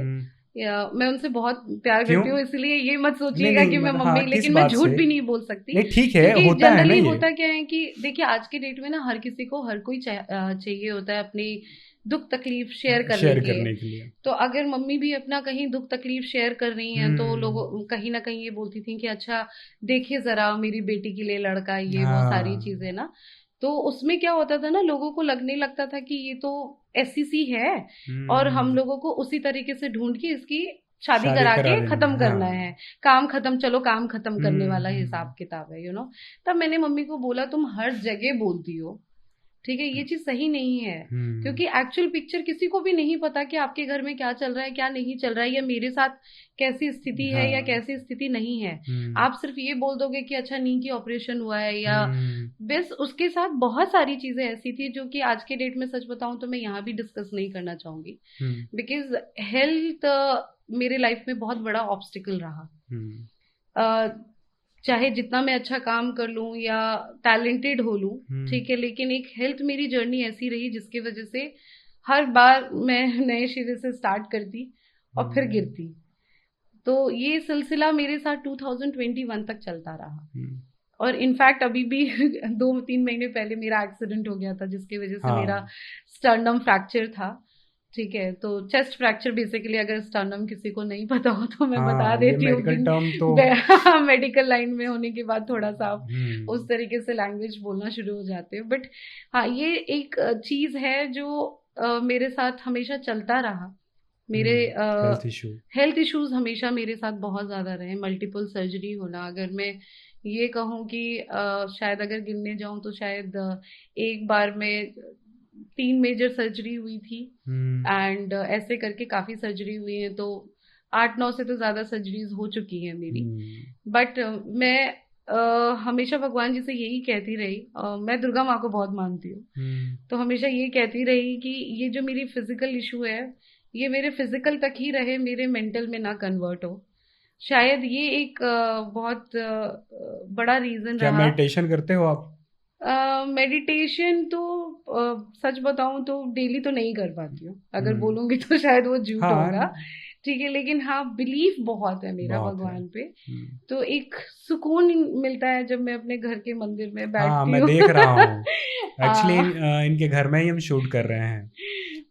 या मैं उनसे बहुत प्यार करती हूँ, इसलिए ये मत सोचिएगा कि मैं मम्मी, लेकिन मैं झूठ भी नहीं बोल सकती। ठीक है, क्योंकि जनरली होता क्या है कि देखिए आज के डेट में ना हर किसी को हर कोई चाहिए होता है अपनी दुख तकलीफ शेयर करने के लिए। तो अगर मम्मी भी अपना कहीं दुख तकलीफ शेयर कर रही हैं, तो लोग कहीं ना कहीं ये बोलती थी कि अच्छा देखिए जरा मेरी बेटी के लिए लड़का, ये वो सारी चीजें ना। तो उसमें क्या होता था ना, लोगों को लगने लगता था कि ये तो ऐसी सी है, और हम लोगों को उसी तरीके से ढूंढ के इसकी शादी करा के खत्म करना है, काम खत्म, चलो काम खत्म करने वाला हिसाब किताब है, यू नो। तब मैंने मम्मी को बोला तुम हर जगह बोलती हो, ठीक है, ये चीज सही नहीं है, क्योंकि एक्चुअल पिक्चर किसी को भी नहीं पता कि आपके घर में क्या चल रहा है क्या नहीं चल रहा है, या मेरे साथ कैसी स्थिति है या कैसी स्थिति नहीं है। आप सिर्फ ये बोल दोगे कि अच्छा नी की ऑपरेशन हुआ है, या बस उसके साथ बहुत सारी चीजें ऐसी थी जो कि आज के डेट में सच बताऊं तो मैं यहाँ भी डिस्कस नहीं करना चाहूंगी, बिकॉज हेल्थ मेरे लाइफ में बहुत बड़ा ऑब्स्टिकल रहा। चाहे जितना मैं अच्छा काम कर लूं या टैलेंटेड हो लूं, ठीक है, लेकिन एक हेल्थ मेरी जर्नी ऐसी रही जिसकी वजह से हर बार मैं नए सिरे से स्टार्ट करती और फिर गिरती। तो ये सिलसिला मेरे साथ 2021 तक चलता रहा, और इनफैक्ट अभी भी 2-3 महीने पहले मेरा एक्सीडेंट हो गया था जिसकी वजह से मेरा स्टर्नम फ्रैक्चर था, ठीक है, तो चेस्ट फ्रैक्चर बेसिकली अगर स्टर्नम किसी को नहीं पता हो तो मैं बता हाँ, ये देती हूँ मेडिकल टर्म तो कि मेडिकल लाइन में होने के बाद थोड़ा सा आप उस तरीके से लैंग्वेज बोलना शुरू हो जाते हो। बट हाँ, ये एक चीज है जो मेरे साथ हमेशा चलता रहा। मेरे हेल्थ इश्यूज हमेशा मेरे साथ बहुत ज्यादा रहे, मल्टीपल सर्जरी होना। अगर मैं ये कहूँ कि शायद अगर गिनने जाऊं तो शायद एक बार में 3 मेजर सर्जरी हुई थी, एंड ऐसे करके काफी सर्जरी हुई है, तो 8-9 से तो ज्यादा सर्जरीज हो चुकी हैं मेरी। बट मैं हमेशा भगवान जी से यही कहती रही, मैं दुर्गा माँ को बहुत मानती हूँ, तो हमेशा ये कहती रही कि ये जो मेरी फिजिकल इशू है ये मेरे फिजिकल तक ही रहे, मेरे मेंटल में ना कन्वर्ट हो। शायद ये एक बहुत बड़ा रीजन क्या रहा। मेडिटेशन करते हो आप? मेडिटेशन तो सच बताऊं तो डेली तो नहीं कर पाती हूँ, अगर बोलूंगी तो शायद वो झूठ होगा, ठीक है, लेकिन हाँ बिलीफ बहुत है मेरा भगवान पे। तो एक सुकून मिलता है जब मैं अपने घर के मंदिर में बैठती हूँ। मैं देख रहा हूँ एक्चुअली इनके घर में ही हम शूट कर रहे हैं,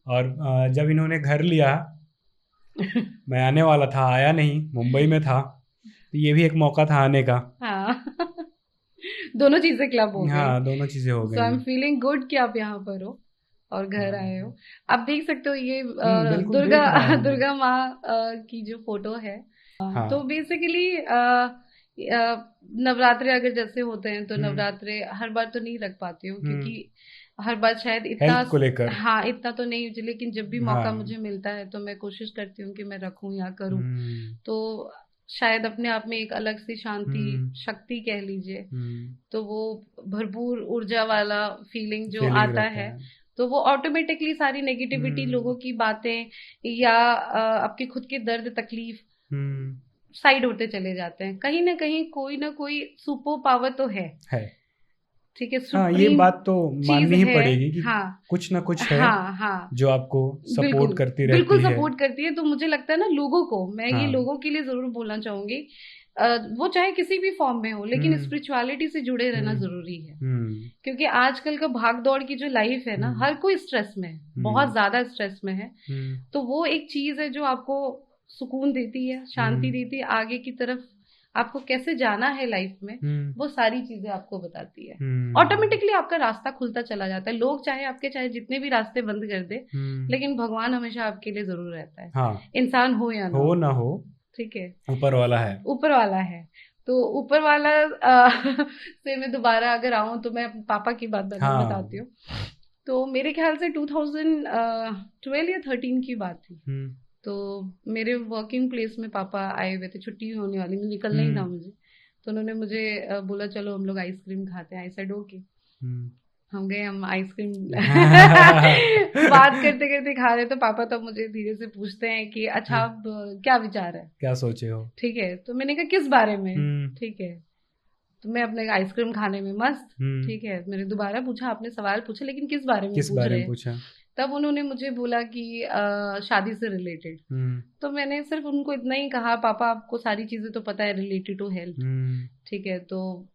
और जब इन्होंने घर लिया मैं आने वाला था, आया नहीं, मुंबई में था, तो ये भी एक मौका था आने का। हाँ दोनों चीजें क्लब हो गई। हाँ, दोनों चीजें हो गई। सो आई एम फीलिंग गुड कि आप यहाँ पर हो और घर आए हो। आप देख सकते हो ये दुर्गा माँ की जो फोटो है। तो बेसिकली नवरात्रे अगर जैसे होते हैं तो नवरात्रे हर बार तो नहीं रख पाती हूँ, क्योंकि हर बार शायद इतना हेल्थ को लेकर, हाँ इतना तो नहीं, लेकिन जब भी मौका मुझे मिलता है तो मैं कोशिश करती हूँ कि मैं रखूं या करूं। तो शायद अपने आप में एक अलग सी शांति शक्ति कह लीजिए, तो वो भरपूर ऊर्जा वाला फीलिंग जो आता है, तो वो ऑटोमेटिकली सारी नेगेटिविटी, लोगों की बातें या आपके खुद के दर्द तकलीफ साइड होते चले जाते हैं। कहीं ना कोई सुपर पावर तो है। ठीक है, हाँ, ये बात तो माननी ही पड़ेगी कि कुछ ना कुछ है जो आपको सपोर्ट करती रहती है। बिल्कुल सपोर्ट करती है। तो मुझे लगता है ना, लोगों को मैं ये लोगों के लिए जरूर बोलना चाहूंगी, वो चाहे किसी भी फॉर्म में हो, लेकिन स्पिरिचुअलिटी से जुड़े रहना जरूरी है। क्योंकि आजकल का भाग दौड़ की जो लाइफ है ना, हर कोई स्ट्रेस में है, बहुत ज्यादा स्ट्रेस में है। तो वो एक चीज है जो आपको सुकून देती है, शांति देती है, आगे की तरफ आपको कैसे जाना है लाइफ में, वो सारी चीजें आपको बताती है। ऑटोमेटिकली आपका रास्ता खुलता चला जाता है। लोग चाहे जितने भी रास्ते बंद कर दे, लेकिन भगवान हमेशा आपके लिए जरूर रहता है। इंसान हो या ना हो, ठीक है, ऊपर वाला है। तो ऊपर वाला से मैं दोबारा अगर आऊं तो मैं पापा की बात बताती हूँ। तो मेरे ख्याल से 2012 या 13 की बात थी। तो मेरे वर्किंग प्लेस में पापा आए हुए थे, छुट्टी होने वाली, निकलना ही था मुझे। तो उन्होंने मुझे बोला चलो हम लोग आइसक्रीम खाते हैं। I said okay. हम गए, हम आइसक्रीम बात करते करते खा रहे। तो पापा तब मुझे धीरे से पूछते हैं कि अच्छा अब क्या विचार है, क्या सोचे हो, ठीक है। तो मैंने कहा किस बारे में, ठीक है। तो मैं अपने आइसक्रीम खाने में मस्त, ठीक है। मैंने दोबारा पूछा, आपने सवाल पूछा लेकिन किस बारे में पूछ रहे हैं। तब उन्होंने मुझे बोला कि शादी से रिलेटेड। तो मैंने सिर्फ उनको इतना ही कहा, पापा आपको सारी चीजें तो पता है रिलेटेड टू हेल्थ, ठीक है, तो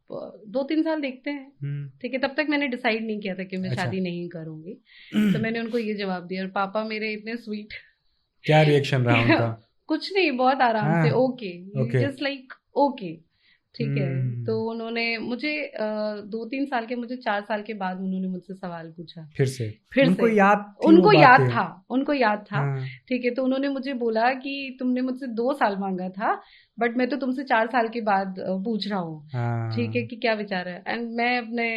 2-3 साल देखते हैं, ठीक है। तब तक मैंने डिसाइड नहीं किया था कि मैं शादी नहीं करूंगी। तो मैंने उनको ये जवाब दिया, और पापा मेरे इतने स्वीट। क्या रिएक्शन रहा उनका? कुछ नहीं, बहुत आराम से ओके, जस्ट लाइक ओके, ठीक है। तो उन्होंने मुझे 2-3 साल के, मुझे 4 साल के बाद उन्होंने मुझसे सवाल पूछा फिर से। उनको याद था, ठीक है। तो उन्होंने मुझे बोला कि तुमने मुझसे 2 साल मांगा था, बट मैं तो तुमसे 4 साल के बाद पूछ रहा हूँ, ठीक है, कि क्या विचार है। एंड मैं अपने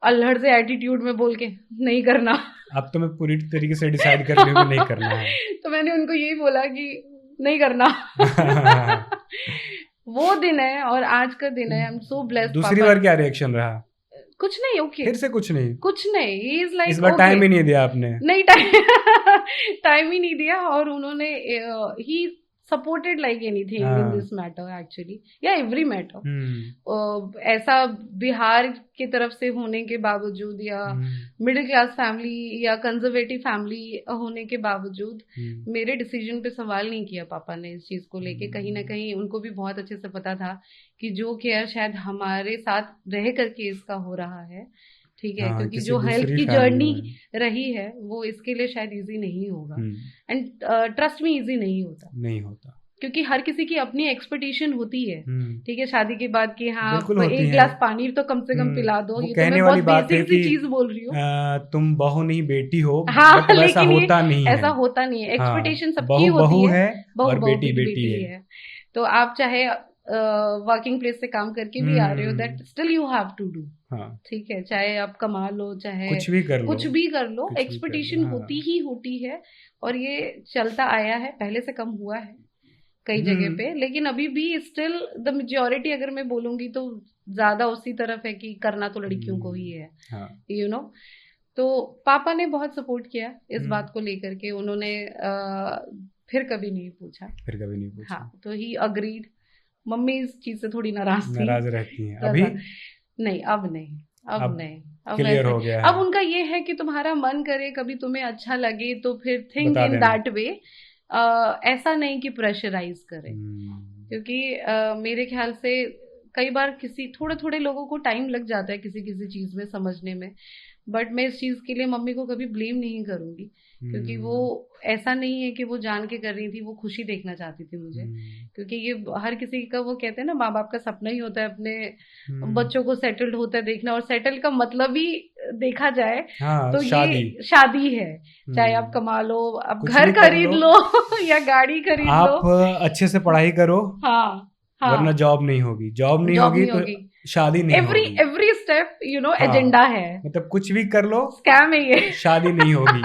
अल्हड़ से एटीट्यूड में बोल के, नहीं करना। अब तो मैं पूरी तरीके से डिसाइड कर ली हूँ नहीं करना है। तो मैंने उनको यही बोला कि नहीं करना। वो दिन है और आज का दिन है। I am so blessed. दूसरी बार क्या रिएक्शन रहा? कुछ नहीं, ओके। फिर से कुछ नहीं। ही इज लाइक, इस बार टाइम ही नहीं दिया आपने? नहीं, टाइम ही नहीं दिया। और उन्होंने he supported like anything in this matter actually, या एवरी मैटर। ऐसा बिहार की तरफ से होने के बावजूद, या मिडिल क्लास फैमिली या कंजर्वेटिव फैमिली होने के बावजूद, मेरे डिसीजन पे सवाल नहीं किया पापा ने इस चीज को लेके। कहीं ना कहीं उनको भी बहुत अच्छे से पता था कि जो केयर शायद हमारे साथ रह करके इसका हो रहा है, ठीक है, हाँ, क्योंकि किसी जो हेल्थ दूसरी की फैमिली जर्नी में रही है वो इसके लिए शायद इजी नहीं होगा। हम्म, एंड ट्रस्ट में इजी नहीं होता, नहीं होता। क्योंकि हर किसी की अपनी एक्सपेक्टेशन होती है। हम्म, ठीक है, शादी के बाद कि हाँ बिल्कुल आप होती एक है। गिलास पानी तो कम से कम पिला दो, वो ये तो कहने मैं वाली बहुत बात है बेसिक सी कि चीज बोल रही हूँ। तुम बहू नहीं बेटी हो, हाँ बट वैसा लेकिन ये होता नहीं है। ऐसा होता नहीं है, हाँ, एक्सपेक्टेशन सबकी बहू होती बहू है, है बहू और बहू बेटी बेटी बेटी बेटी है। है। तो आप चाहे वर्किंग प्लेस से काम करके भी आ रहे हो, that hmm, still you have to do. हाँ, ठीक है, चाहे आप कमा लो चाहे कुछ भी कर लो, कुछ भी कर लो, कुछ भी कर लो। एक्सपेक्टेशन होती हाँ, ही होती है। और ये चलता आया है, पहले से कम हुआ है कई जगह हम्म, पे, लेकिन अभी भी स्टिल द मेजोरिटी अगर मैं बोलूंगी तो ज्यादा उसी तरफ है कि करना तो लड़कियों को ही है, हाँ, यू नो। तो पापा ने बहुत सपोर्ट किया इस हम्म, बात को लेकर के, उन्होंने फिर कभी नहीं पूछा। फिर कभी नहीं हाँ, पूछा। तो ही अग्रीड। मम्मी इस चीज से थोड़ी नाराज थी, नाराज रहती हैं अभी? ज्यादा नहीं, अब नहीं, अब अब नहीं, अब क्लियर वैसे हो गया अब है? उनका ये है कि तुम्हारा मन करे, कभी तुम्हें अच्छा लगे तो फिर थिंक बता इन देना। That way. ऐसा नहीं कि प्रेशराइज करे, हम्म, क्योंकि मेरे ख्याल से कई बार किसी थोड़े थोड़े लोगों को टाइम लग जाता है किसी किसी चीज में समझने में। बट मैं इस चीज के लिए मम्मी को कभी ब्लेम नहीं करूंगी, क्योंकि वो हम्म, ऐसा नहीं है कि वो जान के कर रही थी, वो खुशी देखना चाहती थी मुझे। हम्म, क्योंकि ये हर किसी का, वो कहते हैं ना, माँ बाप का सपना ही होता है अपने हम्म, बच्चों को सेटल्ड होता है देखना, और सेटल का मतलब ही देखा जाए हाँ, तो शादी। ये शादी है। चाहे आप हम्म, कमा लो, आप कुछ घर भी कर खरीद लो, लो या गाड़ी खरीद लो। आप अच्छे से पढ़ाई करो, हाँ वरना हाँ, जॉब नहीं होगी, जॉब नहीं जॉब होगी नहीं तो होगी। शादी नहीं एवरी होगी। एवरी स्टेप हाँ, एजेंडा है, मतलब कुछ भी कर लो, स्कैम है ये। शादी नहीं होगी।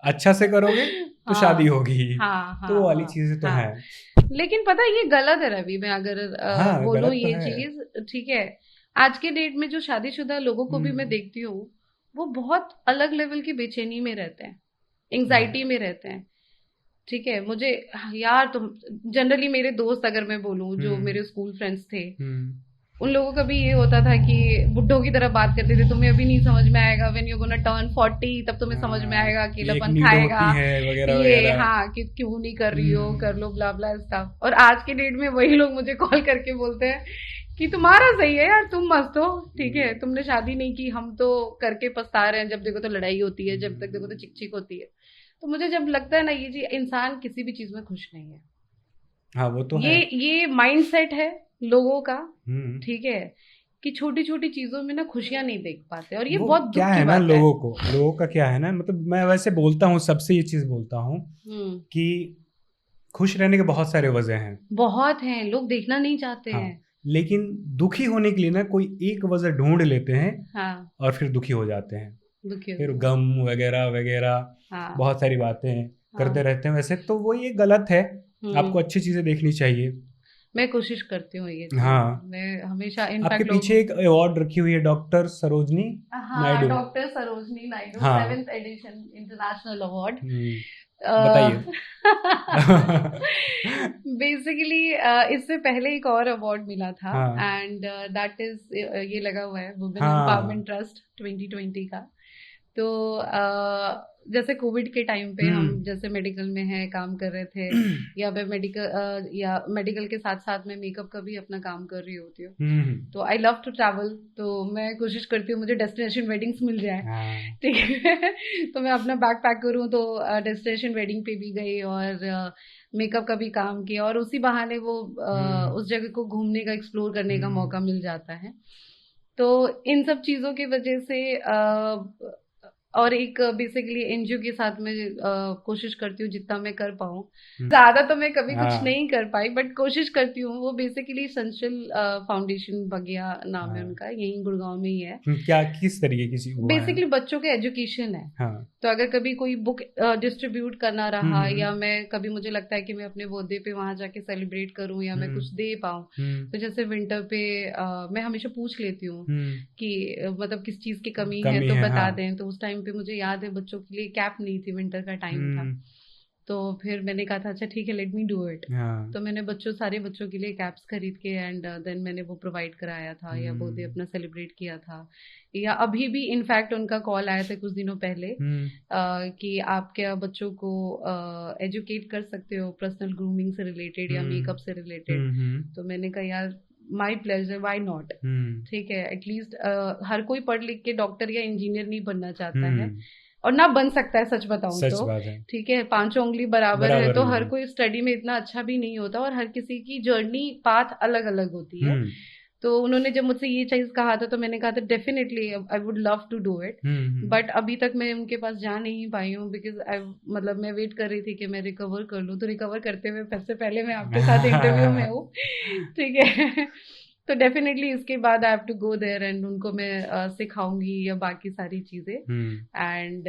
अच्छा से करोगे तो शादी हाँ होगी। हाँ तो हाँ वो वाली हाँ चीजें तो हाँ। हैं। लेकिन पता है ये गलत है रवि, मैं अगर हाँ, बोलूं गलत तो ये है। चीज, ठीक है। आज के डेट में जो शादीशुदा लोगों को भी मैं हम्म, देखती हूँ, वो बहुत अलग लेवल की बेचैनी में रहते हैं, हाँ, एंग्जाइटी में रहते हैं। ठीक है, मुझे यार, तुम जनरली मेरे दोस्त अगर मैं बोलूं जो हम्म, मेरे स्कूल फ्रेंड्स थे, हम्म, उन लोगों का भी ये होता था कि बुड्ढों की तरह बात करते थे, तुम्हें अभी नहीं समझ में आएगा, व्हेन यू गोना टर्न 40 तब तुम्हें समझ में हाँ, आएगा, कि एक अकेलापन नीड खाएगा होती है वगैरह ये, वगैरह। हाँ कि क्यों नहीं कर रही हो, कर हम्म, लो, ब्ला ब्ला स्टफ। और आज के डेट में वही लोग मुझे कॉल करके बोलते हैं कि तुम्हारा सही है यार, तुम मस्त हो, ठीक है, तुमने शादी नहीं की, हम तो करके पछता रहे हैं, जब देखो तो लड़ाई होती है, जब तक देखो तो चिक चिक होती है। तो मुझे जब लगता है ना, ये जी इंसान किसी भी चीज में खुश नहीं है। हाँ, वो तो है। ये माइंडसेट है लोगों का, हम्म, ठीक है, कि छोटी छोटी चीजों में ना खुशियां नहीं देख पाते, और ये वो बहुत क्या दुख की है ना, बात है। लोगों का क्या है ना, मतलब मैं वैसे बोलता हूँ, सबसे ये चीज बोलता हूँ हम्म। कि खुश रहने के बहुत सारे वजह हैं। बहुत हैं, लोग देखना नहीं चाहते हाँ, हैं। लेकिन दुखी होने के लिए ना कोई एक वजह ढूंढ लेते हैं हाँ, और फिर दुखी हो जाते हैं। दुखी हो फिर जाते हैं। गम वगैरह वगैरह हाँ बहुत सारी बातें करते हाँ। रहते हैं। वैसे तो वो ये गलत है, आपको हम्म। अच्छी चीज़ें देखनी चाहिए। मैं कोशिश करती हूँ ये चीज, हाँ, मैं हमेशा आपके इनफैक्ट पीछे लोगों। एक अवार्ड रखी हुई है, डॉक्टर सरोजनी हाँ, नायडू। डॉक्टर सरोजनी नायडू हाँ, 7th एडिशन इंटरनेशनल अवार्ड। बताइए। बेसिकली इससे पहले एक और अवार्ड मिला था, हाँ, एंड दैट इज, ये लगा हुआ है वुमेन एम्पावरमेंट हाँ, ट्रस्ट 2020 का। तो जैसे कोविड के टाइम पे हम हम्म, जैसे मेडिकल में है काम कर रहे थे, या मैं मेडिकल या मेडिकल के साथ साथ मैं मेकअप का भी अपना काम कर रही होती हूँ। हम्म, तो आई लव टू ट्रैवल, तो मैं कोशिश करती हूँ मुझे डेस्टिनेशन वेडिंग्स मिल जाए। हाँ, ठीक है। तो मैं अपना बैग पैक करूँ तो डेस्टिनेशन वेडिंग पे भी गई, और मेकअप का भी काम किया, और उसी बहाने वो हम्म, उस जगह को घूमने का, एक्सप्लोर करने का हम्म, मौका मिल जाता है। तो इन सब चीज़ों की वजह से और एक बेसिकली एनजीओ के साथ मैं कोशिश करती हूँ जितना मैं कर पाऊँ। ज्यादा तो मैं कभी कुछ हाँ, नहीं कर पाई, बट कोशिश करती हूँ। वो बेसिकली संचल फाउंडेशन बगिया नाम है हाँ, उनका, यहीं गुड़गांव में ही है। क्या किस तरीके की वो है? बेसिकली बच्चों के एजुकेशन है। हाँ, तो अगर कभी कोई बुक डिस्ट्रीब्यूट करना हम्म, रहा, या मैं कभी, मुझे लगता है कि मैं अपने बर्थडे पे वहां जाके सेलिब्रेट करूं, या मैं हम्म, कुछ दे पाऊं, हम्म, तो जैसे विंटर पे मैं हमेशा पूछ लेती हूँ हम्म, कि मतलब किस चीज की कमी है कमी तो है, हाँ, बता दें। तो उस टाइम पे मुझे याद है बच्चों के लिए कैप नहीं थी, विंटर का टाइम था। हम्म, तो फिर मैंने कहा था अच्छा ठीक है, लेट मी डू इट। हाँ, तो मैंने सारे बच्चों के लिए कैप्स खरीद के, एंड देन मैंने वो प्रोवाइड कराया था, या बर्थडे हम्म, अपना सेलिब्रेट किया था। या अभी भी इनफैक्ट उनका कॉल आया था कुछ दिनों पहले, हम्म, कि आप क्या बच्चों को एजुकेट कर सकते हो पर्सनल ग्रूमिंग से रिलेटेड या हम्म, मेकअप से रिलेटेड। तो मैंने कहा यार, माई प्लेजर, व्हाई नॉट। ठीक है, एटलीस्ट हर कोई पढ़ लिख के डॉक्टर या इंजीनियर नहीं बनना चाहता है, और ना बन सकता है, सच बताऊं तो। ठीक है, पांचों उंगली बराबर है, तो हर कोई स्टडी में इतना अच्छा भी नहीं होता, और हर किसी की जर्नी पाथ अलग अलग होती है। तो उन्होंने जब मुझसे ये चीज कहा था तो मैंने कहा था definitely I would love to do it, but अभी तक मैं उनके पास जा नहीं पाई हूँ, बिकॉज आई मतलब मैं वेट कर रही थी कि मैं रिकवर कर लूँ। तो रिकवर करते हुए सबसे पहले मैं आपके साथ इंटरव्यू में हूँ। ठीक है, तो डेफिनेटली इसके बाद I have to go there and उनको मैं सिखाऊंगी या बाकी सारी चीजें, एंड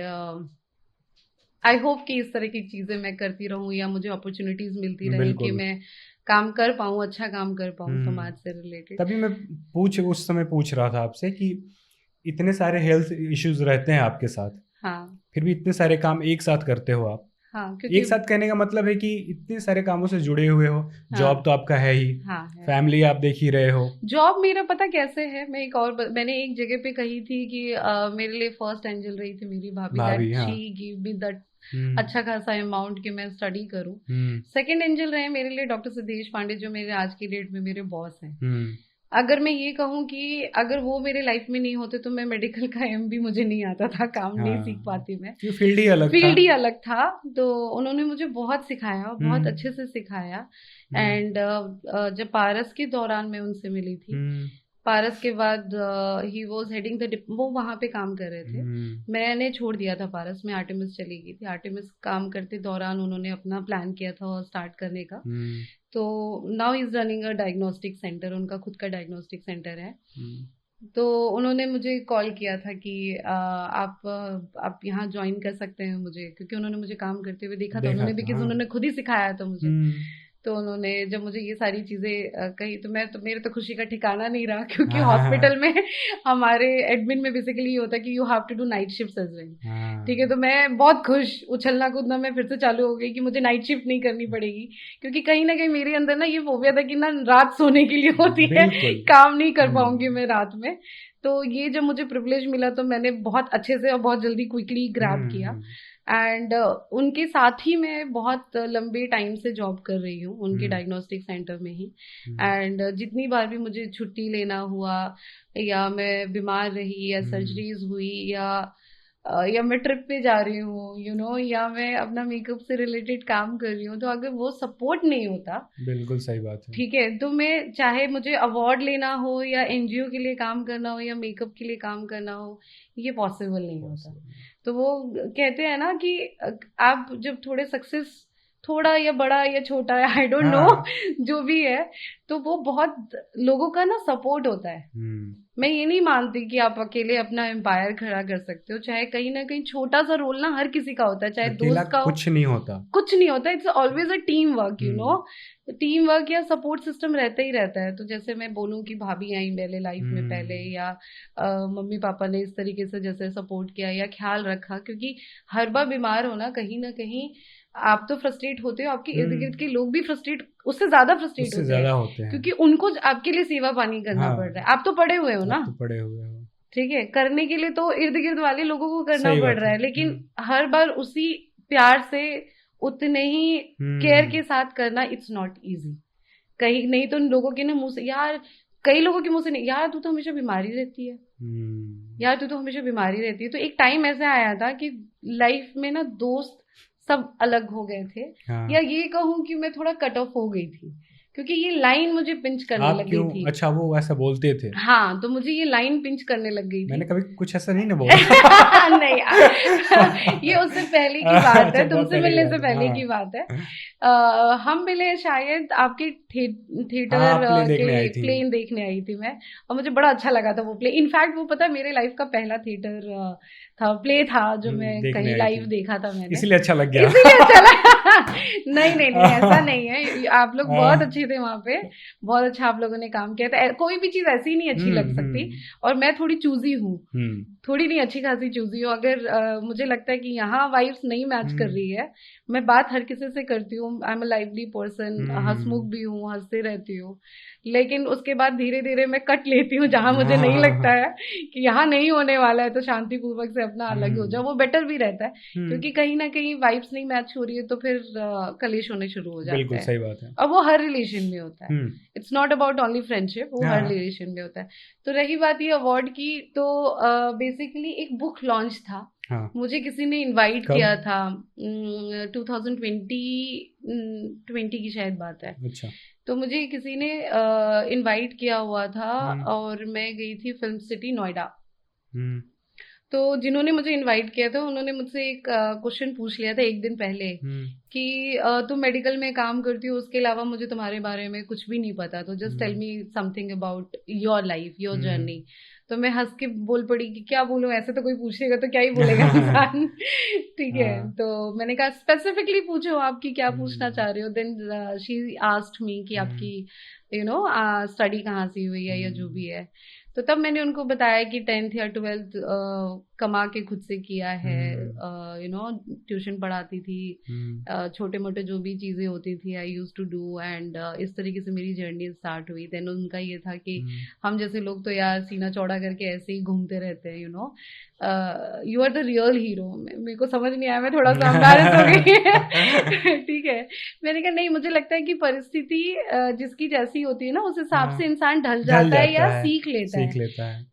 आई होप कि इस तरह की चीजें मैं करती रहूं या मुझे अपॉर्चुनिटीज मिलती रहे कि मैं काम कर पाऊं, अच्छा काम कर पाऊं समाज से रिलेटेड। तभी मैं उस समय पूछ रहा था आपसे कि इतने सारे हेल्थ इश्यूज रहते हैं आपके साथ, हाँ, फिर भी इतने सारे काम एक साथ करते हो आप। हाँ, एक साथ कहने का मतलब है कि इतने सारे कामों से जुड़े हुए हो। हाँ, जॉब तो आपका है ही, हाँ, है। फैमिली आप देख ही रहे हो। जॉब मेरा पता कैसे है, मैंने एक जगह पे कही थी कि मेरे लिए फर्स्ट एंजल रही थी मेरी भाभी, that she give me that अच्छा खासा अमाउंट कि मैं स्टडी करूं। सेकंड एंजल रहे मेरे लिए डॉक्टर सिद्धेश पांडे, जो मेरे आज की डेट में मेरे बॉस हैं। अगर मैं ये कहूँ कि अगर वो मेरे लाइफ में नहीं होते तो मैं मेडिकल का एम भी मुझे नहीं आता था, काम नहीं सीख पाती मैं, फील्ड ही अलग था। तो उन्होंने मुझे बहुत सिखाया, बहुत अच्छे से सिखाया। एंड जब पारस के दौरान मैं उनसे मिली थी, पारस के बाद ही वॉज हेडिंग द, वो वहां पे काम कर रहे थे, मैंने छोड़ दिया था पारस, में आर्टेमिस चली गई थी। आर्टेमिस काम करते दौरान उन्होंने अपना प्लान किया था स्टार्ट करने का। तो now is running a diagnostic centre, उनका खुद का डायग्नोस्टिक सेंटर है। तो उन्होंने मुझे कॉल किया था कि आप यहाँ ज्वाइन कर सकते हैं मुझे, क्योंकि उन्होंने मुझे काम करते हुए देखा था उन्होंने, बिकॉज उन्होंने खुद ही सिखाया था मुझे। तो उन्होंने जब मुझे ये सारी चीजें कही तो मेरे तो खुशी का ठिकाना नहीं रहा, क्योंकि हॉस्पिटल में हमारे एडमिन में बेसिकली ये होता है कि you have to do night shift as well. ठीक है, तो मैं बहुत खुश, उछलना कूदना मैं फिर से चालू हो गई कि मुझे नाइट शिफ्ट नहीं करनी पड़ेगी, क्योंकि कहीं ना कहीं मेरे अंदर ना ये फोबिया था कि ना रात सोने के लिए होती है, काम नहीं कर पाऊंगी मैं रात में। तो ये जब मुझे प्रिविलेज मिला तो मैंने बहुत अच्छे से और बहुत जल्दी क्विकली ग्रैब किया। एंड उनके साथ ही मैं बहुत लंबे टाइम से जॉब कर रही हूँ उनके डायग्नोस्टिक सेंटर में ही। एंड जितनी बार भी मुझे छुट्टी लेना हुआ, या मैं बीमार रही, या सर्जरीज हुई, या मैं ट्रिप पे जा रही हूँ या मैं अपना मेकअप से रिलेटेड काम कर रही हूँ, तो अगर वो सपोर्ट नहीं होता, बिल्कुल सही बात है, ठीक है, तो मैं चाहे मुझे अवार्ड लेना हो या एनजीओ के लिए काम करना हो या मेकअप के लिए काम करना हो, ये पॉसिबल नहीं होता। तो वो कहते हैं ना कि आप जब थोड़े सक्सेस, थोड़ा या बड़ा या छोटा है, आई डोंट नो, जो भी है, तो वो बहुत लोगों का ना सपोर्ट होता है। मैं ये नहीं मानती कि आप अकेले अपना एम्पायर खड़ा कर सकते हो, चाहे कहीं ना कहीं छोटा सा रोल ना हर किसी का होता है, चाहे दोस्त का हो, कुछ नहीं होता, it's always a team work, team work या सपोर्ट सिस्टम रहता ही रहता है। तो जैसे मैं बोलूं कि भाभी आई मेरे लाइफ में पहले, या मम्मी पापा ने इस तरीके से जैसे सपोर्ट किया या ख्याल रखा, क्योंकि हर बार बीमार होना कहीं ना कहीं आप तो फ्रस्ट्रेट होते हो, आपके इर्द गिर्द के लोग भी उससे ज्यादा फ्रस्ट्रेट होते हैं, क्योंकि उनको आपके लिए सेवा पानी करना पड़ रहा है। आप तो पड़े हुए हो ना, ठीक है, करने के लिए तो इर्द गिर्द वाले लोगों को करना पड़ रहा है, लेकिन हर बार उसी प्यार से, उतने ही केयर के साथ करना, इट्स नॉट इजी। कहीं नहीं तो लोगों के ना मुंह से, यार कई लोगों के मुंह से नहीं, यार तू तो हमेशा बीमारी रहती है, यार तू तो हमेशा बीमारी रहती है। तो एक टाइम ऐसा आया था कि लाइफ में ना दोस्त सब अलग हो गए थे, या ये कहूँ कि मैं थोड़ा कट ऑफ हो गई थी, क्योंकि ये लाइन मुझे पिंच करने लग गई थी। अच्छा, वो ऐसा बोलते थे? हाँ, तो मुझे ये लाइन पिंच करने लग गई थी। मैंने कभी कुछ ऐसा नहीं ना बोला। नहीं ये उससे पहले की बात है, तुमसे मिलने से पहले की बात है। हम मिले शायद आपके थिएटर के प्लेन देखने आई थी मैं, और मुझे बड़ा अच्छा लगा था वो प्ले। इनफैक्ट वो पता मेरे लाइफ का पहला थिएटर प्ले था जो मैं कहीं लाइव देखा था मैंने, इसलिए अच्छा लग गया। नहीं ऐसा नहीं है, आप लोग बहुत अच्छे थे वहां पे, बहुत अच्छा आप लोगों ने काम किया था। कोई भी चीज ऐसी नहीं अच्छी लग सकती, और मैं थोड़ी चूजी हूँ, थोड़ी नहीं अच्छी खासी चूजी हूँ। अगर मुझे लगता है कि यहाँ वाइब्स नहीं मैच कर रही है, मैं बात हर किसी से करती हूँ, I am a lively person, हंसमुख भी हूँ, हंसते रहती हूँ, लेकिन उसके बाद धीरे धीरे मैं कट लेती हूँ जहाँ मुझे नहीं लगता है कि यहाँ नहीं होने वाला है, तो शांतिपूर्वक से अपना अलग हो जाओ, वो बेटर भी रहता है, क्योंकि कहीं ना कहीं वाइब्स नहीं मैच हो रही है तो फिर कलेश होने शुरू हो जाते हैं। बिल्कुल सही बात है। और वो हर रिलेशन में होता है, it's not about only friendship, वो हर रिलेशन में होता है। तो रही बात ये अवार्ड की, तो बेसिकली एक बुक लॉन्च था। हाँ. मुझे किसी ने इनवाइट किया था, 2020 की शायद बात है। अच्छा। तो मुझे किसी ने इनवाइट किया हुआ था और मैं गई थी फिल्म सिटी नोएडा। तो जिन्होंने मुझे इनवाइट किया था उन्होंने मुझसे एक क्वेश्चन पूछ लिया था एक दिन पहले कि तुम मेडिकल में काम करती हो, उसके अलावा मुझे तुम्हारे बारे में कुछ भी नहीं पता, तो just tell me something about your life, your journey. तो मैं हंस के बोल पड़ी कि क्या बोलूं, ऐसे तो कोई पूछेगा तो क्या ही बोलेगा इंसान। ठीक है, तो मैंने कहा स्पेसिफिकली पूछो आपकी क्या पूछना चाह रहे हो। देन शी आस्क्ड मी कि आपकी स्टडी कहाँ से हुई है या जो भी है। तो तब मैंने उनको बताया कि 10th या 12th कमा के खुद से किया है, ट्यूशन पढ़ाती थी, छोटे मोटे जो भी चीजें होती थी आई यूज टू डू, एंड इस तरीके से मेरी जर्नी स्टार्ट हुई। देन उनका ये था कि हम जैसे लोग तो यार सीना चौड़ा करके ऐसे ही घूमते रहते हैं, you are the real hero. मेरे को समझ नहीं आया, मैं थोड़ा सा एम्बैरेस हो गई। ठीक है, मैंने कहा नहीं, मुझे लगता है कि परिस्थिति जिसकी जैसी होती है ना उस हिसाब से इंसान ढल जाता है या सीख लेता है।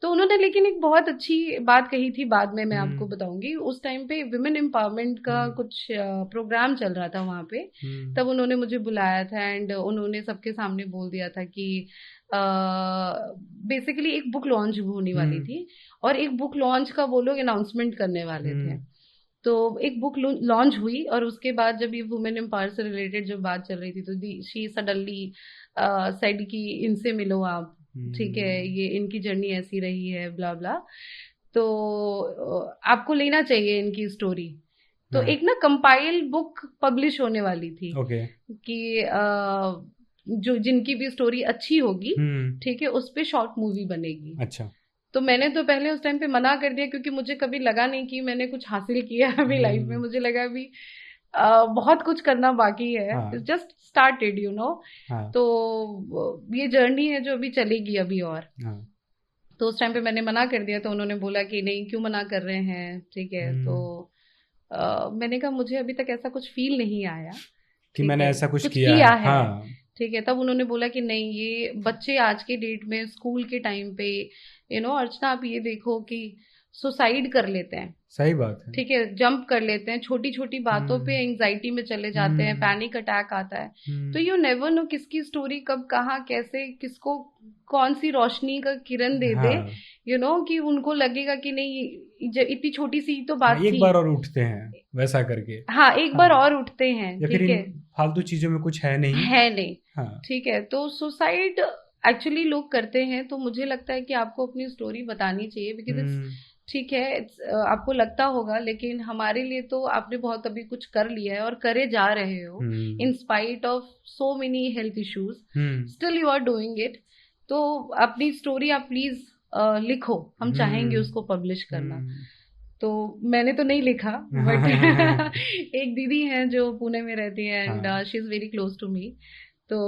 तो उन्होंने लेकिन एक बहुत अच्छी बात कही थी, बाद में मैं आपको बताऊंगी। उस टाइम पे विमेन एम्पावरमेंट का कुछ प्रोग्राम चल रहा था वहां पे, तब उन्होंने मुझे बुलाया था एंड उन्होंने सबके सामने बोल दिया था कि बेसिकली एक बुक लॉन्च होने वाली थी और एक बुक लॉन्च का वो लोग अनाउंसमेंट करने वाले थे। तो एक बुक लॉन्च हुई और उसके बाद जब ये वुमेन एम्पावर से रिलेटेड जब बात चल रही थी तो शी सडनली सेड कि इनसे मिलो आप, ठीक है, ये इनकी जर्नी ऐसी रही है, ब्ला ब्ला, तो आपको लेना चाहिए इनकी स्टोरी। तो एक ना कंपाइल बुक पब्लिश होने वाली थी कि जो जिनकी भी स्टोरी अच्छी होगी, ठीक है, उस पे शॉर्ट मूवी बनेगी। अच्छा। तो मैंने तो पहले उस टाइम पे मना कर दिया क्योंकि मुझे कभी लगा नहीं कि मैंने कुछ हासिल किया है अभी लाइफ में। मुझे लगा अभी बहुत कुछ करना बाकी है, जस्ट स्टार्टेड तो ये जर्नी है जो अभी चलेगी अभी और। तो उस टाइम पे मैंने मना कर दिया, तो उन्होंने बोला कि नहीं क्यों मना कर रहे हैं, ठीक है। तो मैंने कहा मुझे अभी तक ऐसा कुछ फील नहीं आया कि मैंने ऐसा कुछ किया है। हाँ। ठीक है, तब उन्होंने बोला कि नहीं, ये बच्चे आज के डेट में स्कूल के टाइम पे अर्चना आप ये देखो कि सुसाइड कर लेते हैं। सही बात है। ठीक है, जंप कर लेते हैं, छोटी छोटी बातों पे एंजाइटी में चले जाते हैं, पैनिक अटैक आता है। तो यू नेवर नो किसकी स्टोरी कब कहाँ कैसे किसको कौन सी रोशनी का किरण दे दे, कि उनको लगेगा कि नहीं इतनी छोटी सी तो बात थी, एक बार और उठते हैं वैसा करके। हाँ, एक बार और उठते हैं, ठीक है, फालतू चीजों में कुछ है नहीं। हाँ। ठीक है, तो सुसाइड एक्चुअली लोग करते हैं, तो मुझे लगता है कि आपको अपनी स्टोरी बतानी चाहिए, बिकॉज इट्स ठीक है, आपको लगता होगा, लेकिन हमारे लिए तो आपने बहुत अभी कुछ कर लिया है और करे जा रहे हो, in spite of so many health issues, still you are doing it. तो अपनी स्टोरी आप प्लीज लिखो, हम चाहेंगे उसको पब्लिश करना। तो मैंने तो नहीं लिखा, बट एक दीदी हैं जो पुणे में रहती है and she is very close to me, तो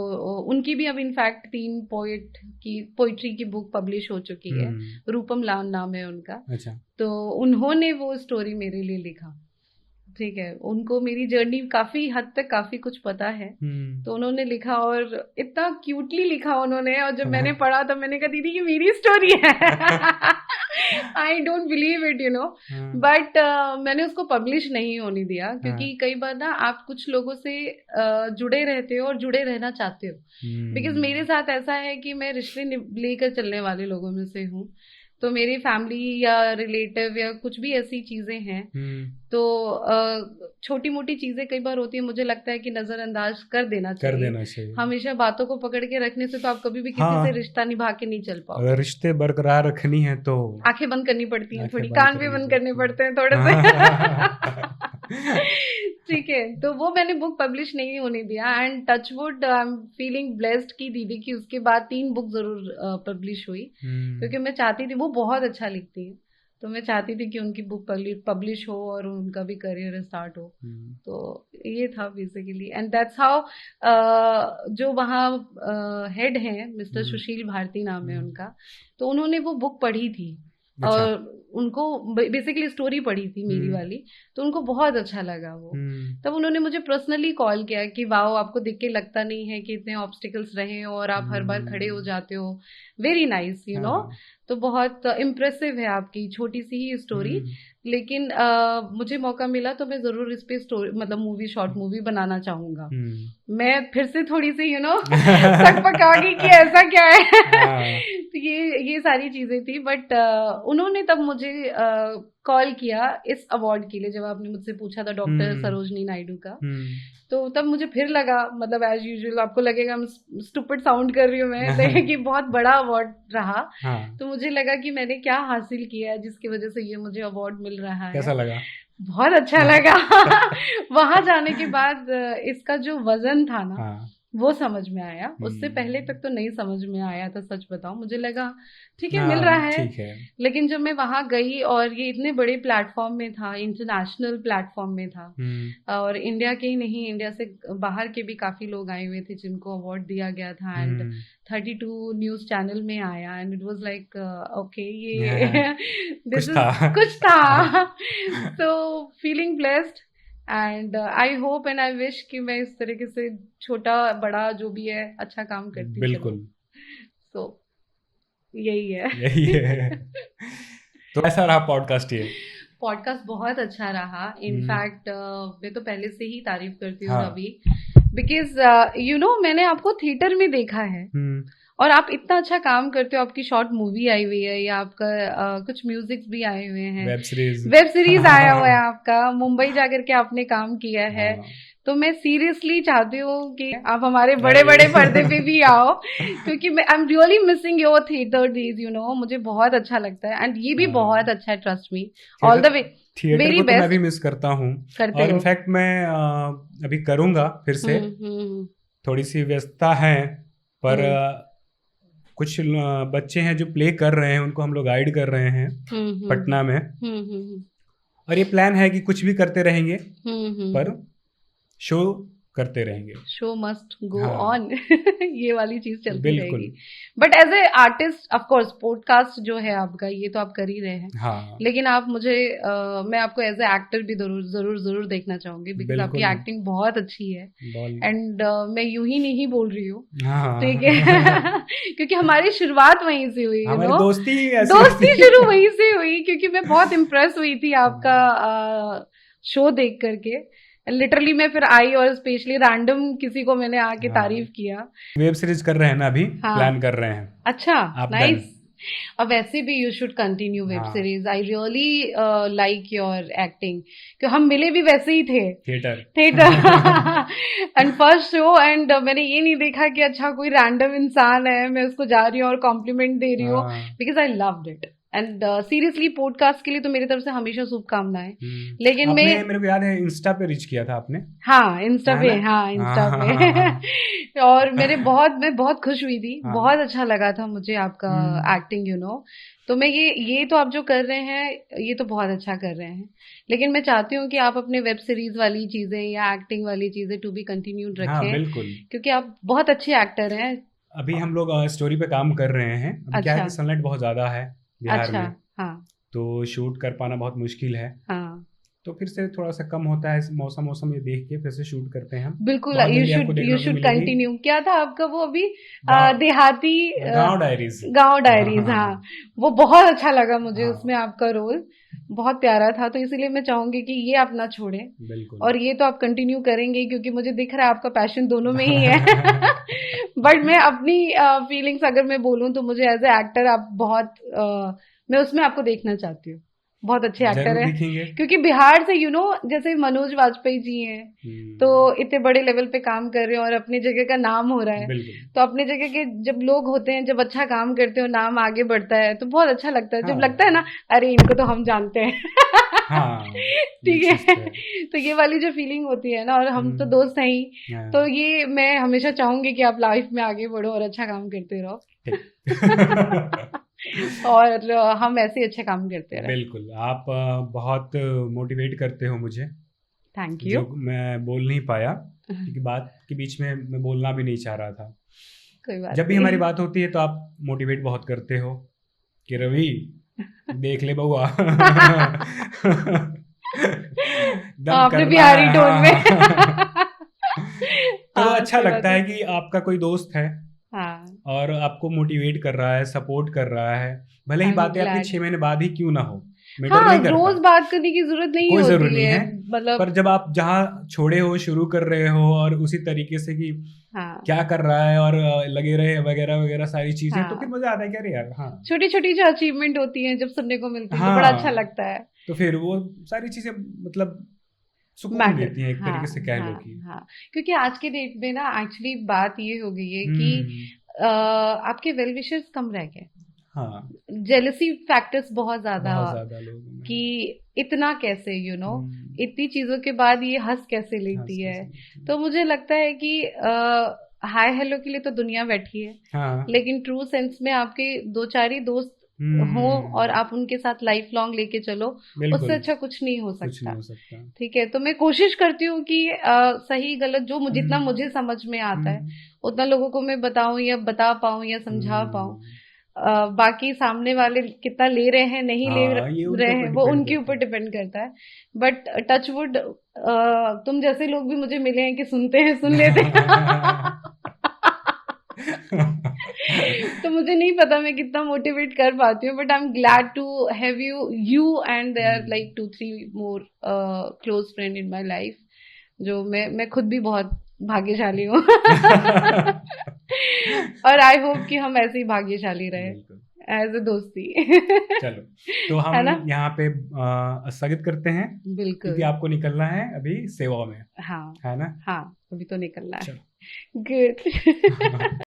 उनकी भी अब इनफैक्ट 3 पोइट्री की बुक पब्लिश हो चुकी है। रूपम लान नाम है उनका। अच्छा। तो उन्होंने वो स्टोरी मेरे लिए लिखा, ठीक है, उनको मेरी जर्नी काफी हद तक काफी कुछ पता है, तो उन्होंने लिखा और इतना क्यूटली लिखा उन्होंने, और जब मैंने पढ़ा तब मैंने कहा दीदी ये मेरी स्टोरी है। I don't believe it, but मैंने उसको पब्लिश नहीं होने दिया, क्योंकि कई बार ना आप कुछ लोगों से जुड़े रहते हो और जुड़े रहना चाहते हो, बिकॉज मेरे साथ ऐसा है कि मैं रिश्ते लेकर चलने वाले लोगों में से हूँ। तो मेरी फैमिली या रिलेटिव या कुछ भी ऐसी चीजें हैं, तो छोटी मोटी चीजें कई बार होती है, मुझे लगता है कि नजरअंदाज कर देना चाहिए। हमेशा बातों को पकड़ के रखने से तो आप कभी भी किसी से रिश्ता निभा के नहीं चल पाओ। अगर रिश्ते बरकरार रखनी है तो आंखें बंद करनी पड़ती हैं, थोड़ी कान भी बंद करने पड़ते हैं थोड़े से। ठीक है, तो वो मैंने बुक पब्लिश नहीं होने दिया, and touchwood I am feeling blessed की दीदी की उसके बाद 3 बुक जरूर पब्लिश हुई, क्योंकि मैं चाहती थी, वो बहुत अच्छा लिखती है, तो मैं चाहती थी कि उनकी बुक पब्लिश हो और उनका भी करियर स्टार्ट हो। तो ये था बेसिकली, एंड दैट्स हाउ जो वहाँ हेड हैं मिस्टर सुशील भारती नाम है उनका, तो उन्होंने वो बुक पढ़ी थी और उनको बेसिकली स्टोरी पढ़ी थी मेरी वाली, तो उनको बहुत अच्छा लगा वो। तब उन्होंने मुझे पर्सनली कॉल किया कि वाओ, आपको देख के लगता नहीं है कि इतने ऑब्स्टिकल्स रहे हो और आप हर बार खड़े हो जाते हो, वेरी नाइस यू नो। तो बहुत इम्प्रेसिव है आपकी छोटी सी ही स्टोरी, लेकिन मुझे मौका मिला तो मैं जरूर इस पे स्टोरी मतलब मूवी, शॉर्ट मूवी बनाना चाहूंगा। मैं फिर से थोड़ी सी यू नो सकपकागी कि ऐसा क्या है तो ये सारी चीजें थी, बट उन्होंने तब मुझे कॉल किया इस अवार्ड के लिए, जब आपने मुझसे पूछा था डॉक्टर सरोजनी नायडू का। तो तब मुझे फिर लगा, मतलब एज यूजुअल आपको लगेगा स्टूपिड साउंड कर रही हूँ मैं लेकिन कि बहुत बड़ा अवार्ड रहा। तो मुझे लगा कि मैंने क्या हासिल किया है जिसकी वजह से ये मुझे अवार्ड मिल रहा है। कैसा लगा? बहुत अच्छा लगा वहां जाने के बाद इसका जो वजन था ना वो समझ में आया। उससे पहले तक तो नहीं समझ में आया था, सच बताऊं। मुझे लगा ठीक है मिल रहा है, लेकिन जब मैं वहां गई और ये इतने बड़े प्लेटफॉर्म में था, इंटरनेशनल प्लेटफॉर्म में था, और इंडिया के ही नहीं, इंडिया से बाहर के भी काफी लोग आए हुए थे जिनको अवार्ड दिया गया था, एंड 32 न्यूज चैनल में आया, and it was like okay ये दिस इज कुछ था तो feeling blessed, and I hope and I wish कि मैं इस तरीके से छोटा बड़ा जो भी है अच्छा काम करती। बिल्कुल। तो यही है तो ऐसा रहा पॉडकास्ट? ये पॉडकास्ट बहुत अच्छा रहा। इनफैक्ट मैं तो पहले से ही तारीफ करती हूँ रवि, बिकॉज यू नो मैंने आपको थिएटर में देखा है और आप इतना अच्छा काम करते हो। आपकी शॉर्ट मूवी आई हुई है, या आपका कुछ म्यूजिक भी आए हुए हैं, वेब सीरीज आया हुआ है आपका, मुंबई जाकर के आपने काम किया है। तो मैं सीरियसली चाहती हूँ कि आप हमारे बड़े बड़े पर्दे पे भी आओ, क्योंकि मैं I am really missing your theatre days you know. मुझे बहुत अच्छा लगता है, एंड ये भी बहुत अच्छा है, trust me, all the way very best. मैं भी मिस करता हूँ, और इनफैक्ट मैं अभी करूँगा फिर से। थोड़ी सी व्यस्तता है, पर कुछ बच्चे हैं जो प्ले कर रहे हैं, उनको हम लोग गाइड कर रहे हैं पटना में, और ये प्लान है कि कुछ भी करते रहेंगे पर शो करते रहेंगे। शो मस्ट गो ऑन ये वाली चीज चलती रहेगी। But as a artist of course podcast जो है आपका, ये तो आप कर ही रहे हैं, लेकिन आप मुझे मैं आपको एज ए एक्टर भी जरूर देखना चाहूंगी, बिकॉज आपकी एक्टिंग बहुत अच्छी है, एंड मैं यूं ही नहीं बोल रही हूँ, ठीक है क्योंकि हमारी शुरुआत वहीं से हुई, दोस्ती शुरू वहीं से हुई, क्योंकि मैं बहुत इम्प्रेस हुई थी आपका शो देख करके। लिटरली मैं फिर आई और स्पेशली रैंडम किसी को मैंने आके तारीफ किया। वेब सीरीज कर रहे हैं ना अभी, प्लान कर रहे हैं। अच्छा, नाइस। और वैसे भी you should continue web series. I really like your acting, क्योंकि हम मिले भी वैसे ही थे, theatre and first show, and मैंने ये नहीं देखा कि अच्छा कोई रैंडम इंसान है, मैं उसको जा रही हूँ और कॉम्प्लीमेंट दे रही हूँ, because I loved it. And seriously podcast के लिए तो मेरी तरफ से हमेशा शुभकामनाएं। लेकिन मेरे को याद है इंस्टा पे रीच किया था आपने। हाँ इंस्टा पे और मैं बहुत खुश हुई थी, बहुत अच्छा लगा था मुझे आपका एक्टिंग यू नो। तो मैं ये तो आप जो कर रहे हैं ये तो बहुत अच्छा कर रहे हैं, लेकिन मैं चाहती हूँ कि आप अपने वेब सीरीज वाली चीजें या एक्टिंग वाली चीजें टू बी कंटिन्यूड रखें। बिल्कुल, क्योंकि आप बहुत अच्छे एक्टर हैं। अभी हम लोग स्टोरी पे काम कर रहे हैं। अभी क्या है कि सनलाइट बहुत ज्यादा है बिहार में, तो शूट कर पाना बहुत मुश्किल है। तो फिर से थोड़ा सा कम होता है, मौसम ये देख के फिर से शूट करते हैं। बिल्कुल, यू शुड कंटिन्यू। क्या था आपका वो अभी देहाती गांव डायरीज? हाँ, वो बहुत अच्छा लगा मुझे। उसमें आपका रोल बहुत प्यारा था, तो इसीलिए मैं चाहूंगी कि ये आप ना छोड़ें, और ये तो आप कंटिन्यू करेंगे, क्योंकि मुझे दिख रहा है आपका पैशन दोनों में ही है बट मैं अपनी फीलिंग्स अगर मैं बोलूं तो मुझे एज ए एक्टर आप बहुत मैं उसमें आपको देखना चाहती हूँ। बहुत अच्छे एक्टर हैं, क्योंकि बिहार से यू नो जैसे मनोज वाजपेयी जी हैं, तो इतने बड़े लेवल पे काम कर रहे हैं और अपनी जगह का नाम हो रहा है। तो अपने जगह के जब लोग होते हैं, जब अच्छा काम करते हो, नाम आगे बढ़ता है, तो बहुत अच्छा लगता है। जब लगता है ना अरे इनको तो हम जानते हैं ठीक है, तो ये वाली जो फीलिंग होती है ना, और हम तो दोस्त हैं ही, तो ये मैं हमेशा चाहूंगी कि आप लाइफ में आगे बढ़ो और अच्छा काम करते रहो और हम ऐसे अच्छे काम करते रहे। बिल्कुल, आप बहुत मोटिवेट करते हो मुझे, थैंक यू। जो मैं बोल नहीं पाया क्योंकि बात के बीच में मैं बोलना भी नहीं चाह रहा था। कोई बात जब भी हमारी नहीं। बात होती है तो आप मोटिवेट बहुत करते हो कि रवि देख ले बउआ दम आपने करना बिहारी है, टोन में। हाँ। तो हाँ, अच्छा सही बात लगता है। है कि आपका कोई दोस्त है हाँ, और आपको मोटिवेट कर रहा है, सपोर्ट कर रहा है, भले ही आई एम बातें आपकी 6 ग्लैड। महीने बाद ही क्यों ना हो, मैटर हाँ, नहीं करता, रोज बात करने की जरूरत नहीं कोई ज़रूरत होती नहीं है, है। पर मतलब। जब आप जहाँ छोड़े हो, शुरू कर रहे हो और उसी तरीके से कि हाँ, क्या कर रहा है और लगे रहे वगैरह-वगैरह सारी चीज़ें, तो फिर हाँ, मज़ा आता है कि अरे यार हाँ। छोटी छोटी जो अचीवमेंट होती हैं जब सुनने को मिलती हैं तो बड़ा अच्छा हाँ, लगता है। तो फिर वो सारी चीज़ें मतलब सुकून मैटर। देती हैं, एक हाँ, तरीके से कह लो हाँ, कि। हाँ, क्योंकि आज के डेट में ना एक्चुअली बात ये हो गई है कि हुँ, आपके वेल विशर्स कम रह गए। हाँ, जेलसी फैक्टर्स बहुत ज्यादा, बहुत ज़्यादा लोगों में कि है। इतना कैसे, हुँ, इतनी चीजों के बाद ये हंस कैसे हँस लेती है। कैसे लेती हैं। तो मुझे लगता है कि हाय हेलो के लिए तो दुनिया बैठी है, हाँ, लेकिन ट्रू सेंस में आपके दो चार ही दोस्त हों और हुँ, आप उनके साथ लाइफ लॉन्ग लेके चलो, उससे बिल्कुल, अच्छा कुछ नहीं हो कुछ नहीं सकता। हो सकता। ठीक है, तो मैं कोशिश करती हूँ कि सही गलत जो जितना हुँ, मुझे समझ में आता है हुँ, उतना लोगों को मैं बताऊं या बता पाऊं या समझा पाऊं। हुँ। बाकी सामने वाले कितना ले रहे हैं नहीं ले हाँ, ये उनके रहे ऊपर हैं वो डिपेंड उनके करता ऊपर है। डिपेंड करता है। बट टचवुड, तुम जैसे लोग भी मुझे मिले हैं कि सुनते हैं, सुन लेते हैं। तो मुझे नहीं पता मैं कितना मोटिवेट कर पाती हूँ, but I am glad to have you and there हुँ। Like 2-3 more close friend in my life, जो मैं खुद भी बहुत भाग्यशाली हूँ। और आई होप कि हम ऐसे ही भाग्यशाली रहे बिल्कुल, एज अ दोस्ती। चलो, तो है हम ना? यहाँ पे स्थगित करते हैं क्योंकि बिल्कुल। आपको निकलना है अभी सेवा में, हाँ, है ना? हाँ, अभी तो निकलना है। चलो। गुड।